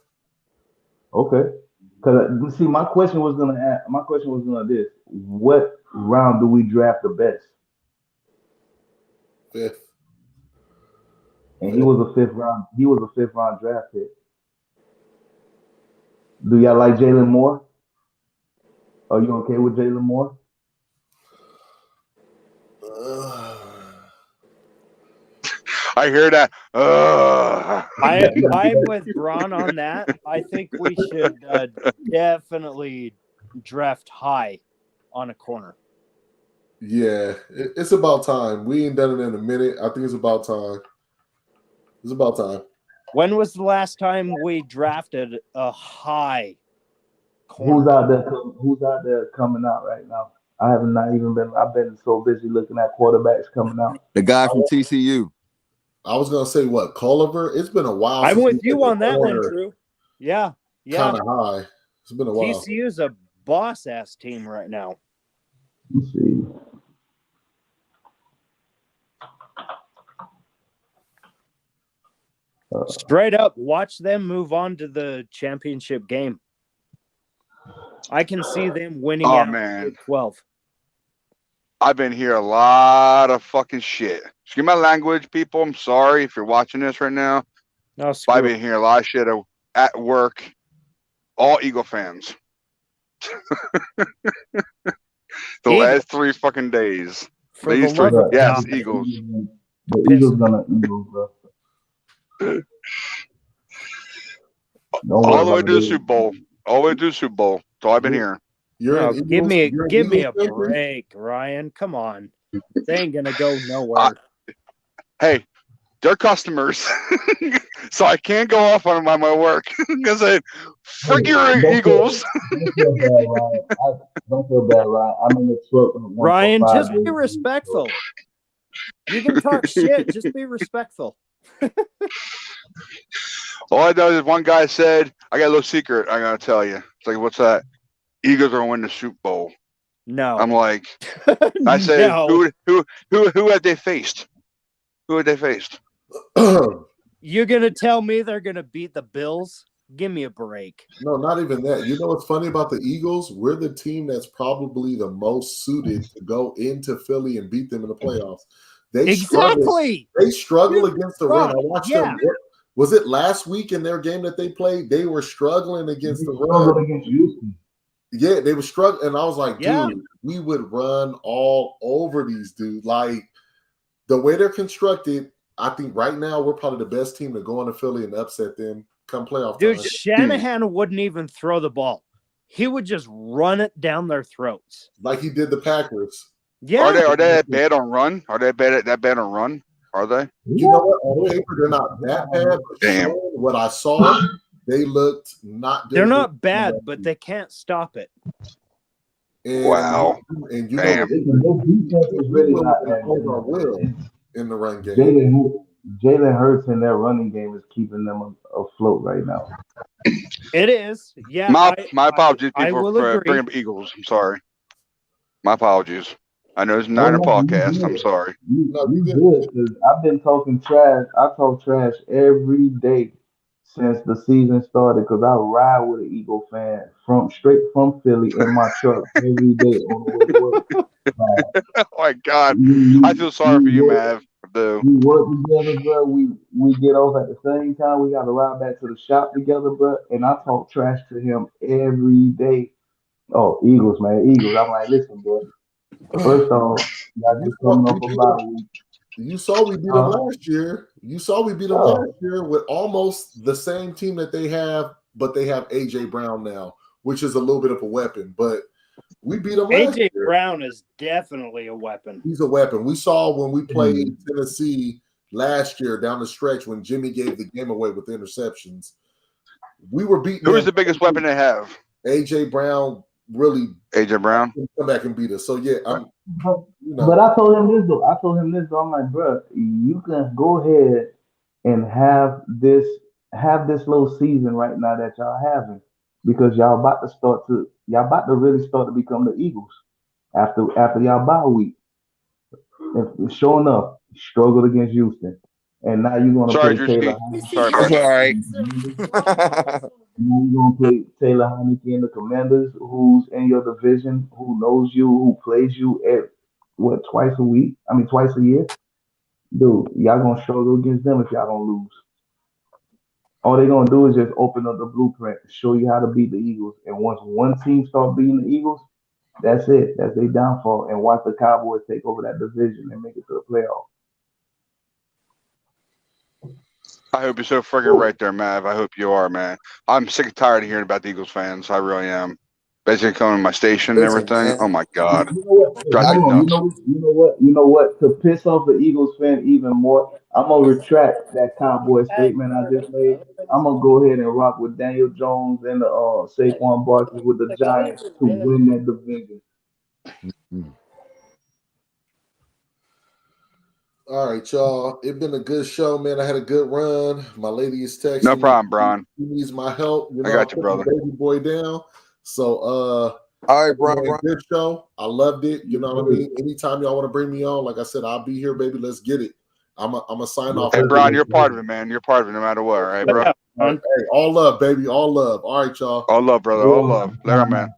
Okay. Because see, my question was gonna this: what round do we draft the best? Fifth. And he was a fifth round. He was a fifth round draft pick. Do y'all like Jalen Moore? Are you okay with Jalen Moore? I hear that. I'm with Braun on that. I think we should definitely draft high on a corner. Yeah, it's about time. We ain't done it in a minute. I think it's about time. It's about time. When was the last time we drafted a high corner? Who's out there coming out right now? I have not even been. I've been so busy looking at quarterbacks coming out. The guy from TCU. I was gonna say what Culliver. It's been a while. I'm since with we you hit the on that one, corner Drew. Yeah. Kind of high. It's been a while. TCU's a boss ass team right now. Let's see. Straight up, watch them move on to the championship game. I can see them winning Oh, out man. Big 12. I've been hearing a lot of fucking shit. Excuse my language, people. I'm sorry if you're watching this right now. No, But screw I've it. been hearing a lot of shit at work. All Eagle fans. The last 3 fucking days. For the These 3. love of Yes, God. Eagles. The Eagles gonna Eagles, bro. Don't worry All the way about to the it. Super Bowl. All the way to the Super Bowl. That's all I've been hearing. You're No, an Eagles, give me you're an a Eagles fan? break, Ryan. Come on. They ain't gonna go nowhere. Hey, they're customers. So I can't go off on my work. Because I frick your Don't Eagles. Don't feel bad, Ryan. Don't feel bad, Ryan. I'm in the truck. Ryan, just be respectful. You can talk shit, just be respectful. All I know is one guy said, I got a little secret I gotta tell you. It's like, what's that? Eagles are gonna win the Super Bowl. No. I'm like, I said, No. who had they faced? Who had they faced? You're gonna tell me they're gonna beat the Bills? Give me a break. No, not even that. You know what's funny about the Eagles? We're the team that's probably the most suited to go into Philly and beat them in the playoffs. They struggle. Exactly. They struggle against the run. I Right. watched Yeah. them. Was it last week in their game that they played? They were struggling against the struggled run. against Houston. Yeah, they were struggling, and I was like, dude, Yeah. we would run all over these dudes. Like the way they're constructed, I think right now we're probably the best team to go into Philly and upset them come playoff Dude, time. Shanahan wouldn't even throw the ball. He would just run it down their throats. Like he did the Packers. Yeah. Are they that bad on run? Are they that bad on run? Are they? You know what? On paper, they're not that bad. But Damn. showing what I saw, they looked not. They're not bad, but they can't stop it. And, Wow. And you Damn. know, Their defense is really not our will in the run game. Jalen Hurts and their running game is keeping them afloat right now. It is. Yeah. My apologies, I people, will for agree. bringing up Eagles. I'm sorry. My apologies. I know it's a Niner podcast. I'm sorry. You good, because I've been talking trash. I talk trash every day since the season started, because I ride with an Eagle fan straight from Philly in my truck every day on the way to work. Oh my God. I feel sorry for you, Mav. I do. We work together, bro. We get off at the same time. We got to ride back to the shop together, bro. And I talk trash to him every day. Oh, Eagles, man, Eagles. I'm like, listen, bro. First off, y'all just coming off a bye week. You saw we beat them last year. You saw we beat them last year with almost the same team that they have, but they have AJ Brown now, which is a little bit of a weapon. But we beat them last year. AJ Brown is definitely a weapon. He's a weapon. We saw when we played Tennessee last year down the stretch when Jimmy gave the game away with the interceptions. We were beating. Who is the biggest weapon they have? AJ Brown. Really, AJ Brown come back and beat us. So yeah, But I told him this though. I'm like, bro, you can go ahead and have this little season right now that y'all having, because y'all about to really start to become the Eagles after y'all bye week. And sure enough, struggled against Houston, and now you're gonna play Taylor. Sorry, bro. Sorry. Now you're gonna play Taylor Heineke and the Commanders, who's in your division, who knows you, who plays you at twice a year. Dude, y'all gonna struggle against them if y'all gonna lose. All they're gonna do is just open up the blueprint, show you how to beat the Eagles. And once one team start beating the Eagles, that's it. That's their downfall. And watch the Cowboys take over that division and make it to the playoffs. I hope you're so friggin' right there, Mav. I hope you are, man. I'm sick and tired of hearing about the Eagles fans. I really am. Basically coming to my station and everything. Oh my God. Drives me nuts. You know what? To piss off the Eagles fan even more, I'm gonna retract that Cowboy statement I just made. I'm gonna go ahead and rock with Daniel Jones and the Saquon Barkley with the Giants to win that division. Mm. All right, y'all. It's been a good show, man. I had a good run. My lady is texting No me. problem, Brian. She needs my help. You I know, got I'm you, putting brother. the baby boy down. So, All right, Brian. man, good show. I loved it. You know what I mean? Anytime y'all want to bring me on, like I said, I'll be here, baby. Let's get it. I'm a sign off. Hey, Brian, you're part of it, man. You're part of it no matter what, all right, bro? Yeah, All right, hey, all love, baby. All love. All right, y'all. All love, brother. All love. Later, man.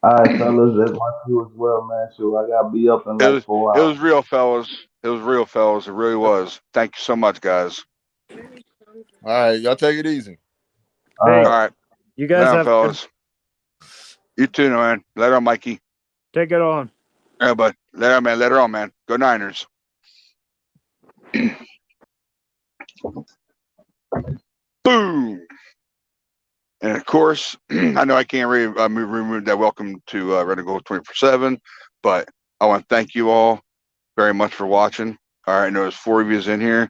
All right, fellas, that's my cue as well, man. So I gotta be up in It like was 4 hours. real, fellas. It was real, fellas. It really was. Thank you so much, guys. All right, y'all take it easy. All Hey, right. All right. you guys Later, have fellas. You too, man. Later on, Mikey. take it on. Yeah, but later, man. Later on, man. Go Niners. Boom. And of course, I know I can't remove that welcome to Red and Gold 24/7, but I want to thank you all very much for watching. All right, I know there's 4 of you in here.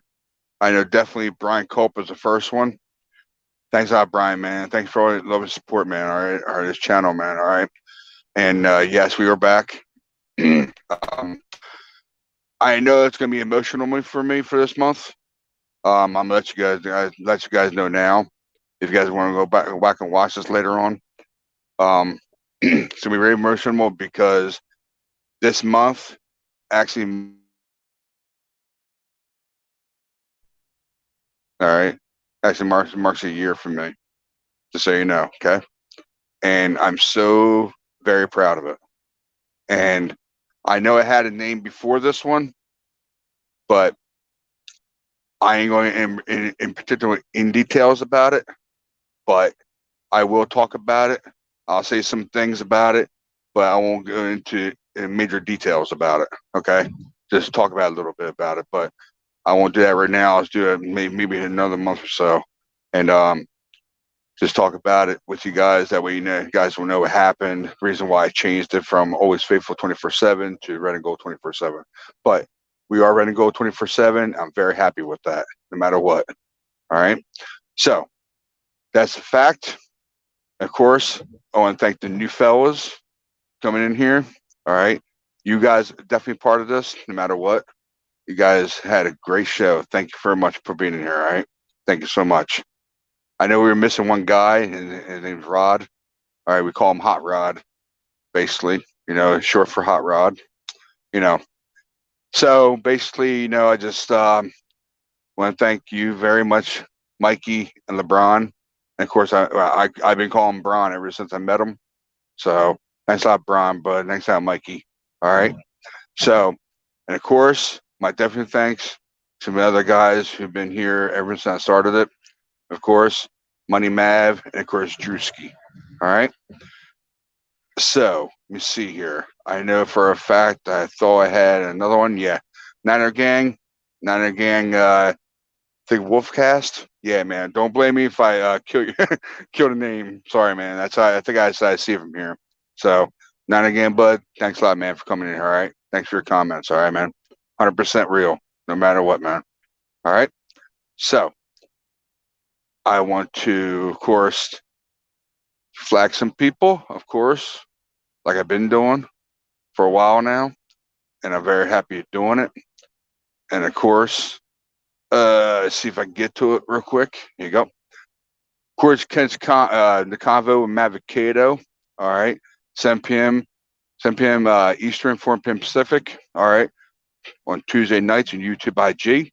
I know definitely Brian Culp was the first one. Thanks a lot, Brian, man. Thanks for all the love and support, man. All right, this channel, man. All right. And yes, we are back. I know it's gonna be emotional for me for this month. I'm gonna let you guys know now. If you guys want to go back and watch this later on. It's gonna be very emotional because this month actually, all right, actually marks a year for me. Just so you know, okay. And I'm so very proud of it. And I know it had a name before this one, but I ain't going in particular in details about it. But I will talk about it. I'll say some things about it, but I won't go into major details about it. Okay, just talk about a little bit about it, but I won't do that right now. Let's do it maybe in another month or so, and just talk about it with you guys. That way, you guys will know what happened. Reason why I changed it from Always Faithful 24/7 to Red and Gold 24/7. But we are Red and Gold 24/7. I'm very happy with that, no matter what. All right. So that's a fact. Of course, I want to thank the new fellas coming in here. All right. You guys are definitely part of this, no matter what. You guys had a great show. Thank you very much for being in here. All right. Thank you so much. I know we were missing one guy, and his name's Rod. All right. We call him Hot Rod, basically, short for Hot Rod, you know. So basically, I just want to thank you very much, Mikey and LeBron. And of course, I've been calling him Bron ever since I met him. So thanks a lot, Bron, but thanks a lot, Mikey. All right. So, and of course, my definite thanks to my other guys who've been here ever since I started it. Of course, Money Mav, and of course, Drewski. All right. So let me see here. I know for a fact I thought I had another one. Yeah. Niner Gang. Niner Gang, think Wolfcast. Yeah, man. Don't blame me if I kill you, kill the name. Sorry, man. That's how I think I see it from here. So, Niner Gang, bud. Thanks a lot, man, for coming in. All right. Thanks for your comments. All right, man. 100% real, no matter what, man. All right. So, I want to, of course, flag some people, of course, like I've been doing for a while now, and I'm very happy doing it. And of course, see if I can get to it real quick. Here you go. Of course, the convo with Mavicado. All right, 7 p.m. Eastern, 4 p.m. Pacific. All right, on Tuesday nights on YouTube IG.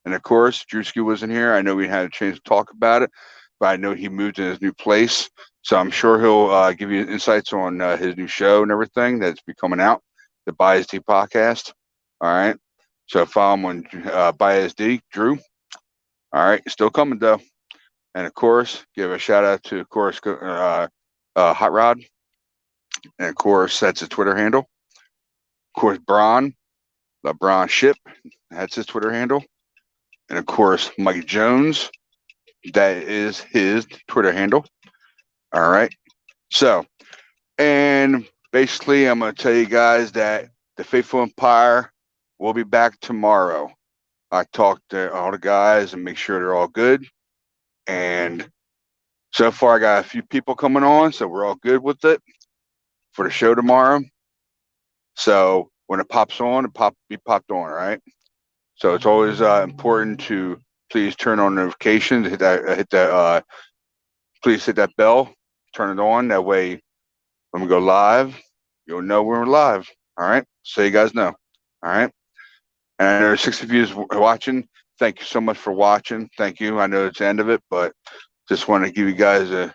And of course, Drewski wasn't here. I know we had a chance to talk about it, but I know he moved in his new place. So I'm sure he'll give you insights on his new show and everything that's be coming out, the By podcast. All right. So follow him on By Drew. All right. Still coming, though. And of course, give a shout out to, of course, Hot Rod. And of course, that's his Twitter handle. Of course, LeBron Ship. That's his Twitter handle. And of course, Mike Jones. That is his Twitter handle. All right. So, and basically, I'm going to tell you guys that the Faithful Empire will be back tomorrow. I talked to all the guys and make sure they're all good. And so far, I got a few people coming on, so we're all good with it. for the show tomorrow. So when it pops on, be popped on, right? So it's always important to please turn on notifications, please hit that bell, turn it on. That way, when we go live, you'll know we're live. All right. So you guys know. All right. And I know there's 60 views watching. Thank you so much for watching. Thank you. I know it's the end of it, but just want to give you guys a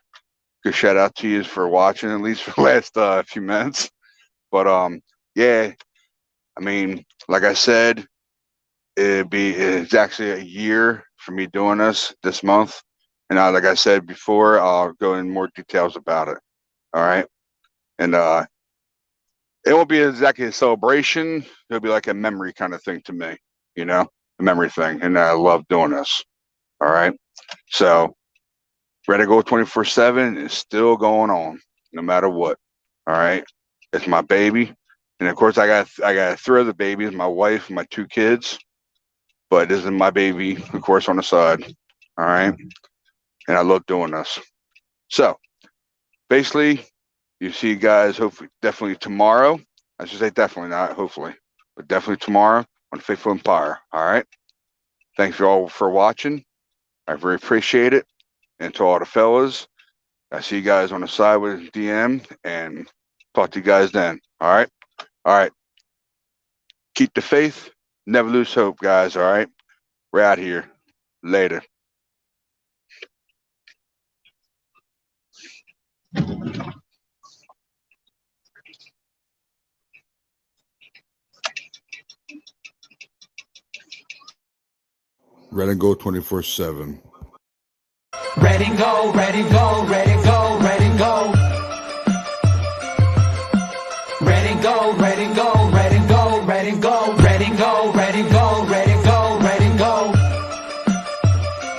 good shout out to you for watching, at least for the last few minutes. But yeah, I mean, like I said, it's actually a year for me doing this month. And like I said before, I'll go in more details about it. All right. And it won't be exactly a celebration. It'll be like a memory kind of thing to me, a memory thing. And I love doing this. All right. So Ready to Go 24/7 is still going on, no matter what. All right. It's my baby. And of course I got 3 other babies, my wife, and my 2 kids. But this is my baby, of course, on the side. All right. And I love doing this. So basically, you see you guys hopefully definitely tomorrow. I should say definitely, not hopefully, but definitely tomorrow on Faithful Empire. All right. Thanks you all for watching. I very appreciate it. And to all the fellas, I see you guys on the side with DM and talk to you guys then. All right. All right. Keep the faith. Never lose hope, guys. All right. We're out here. Later. Ready to Go 24/7. Ready, go, ready, go, ready, go.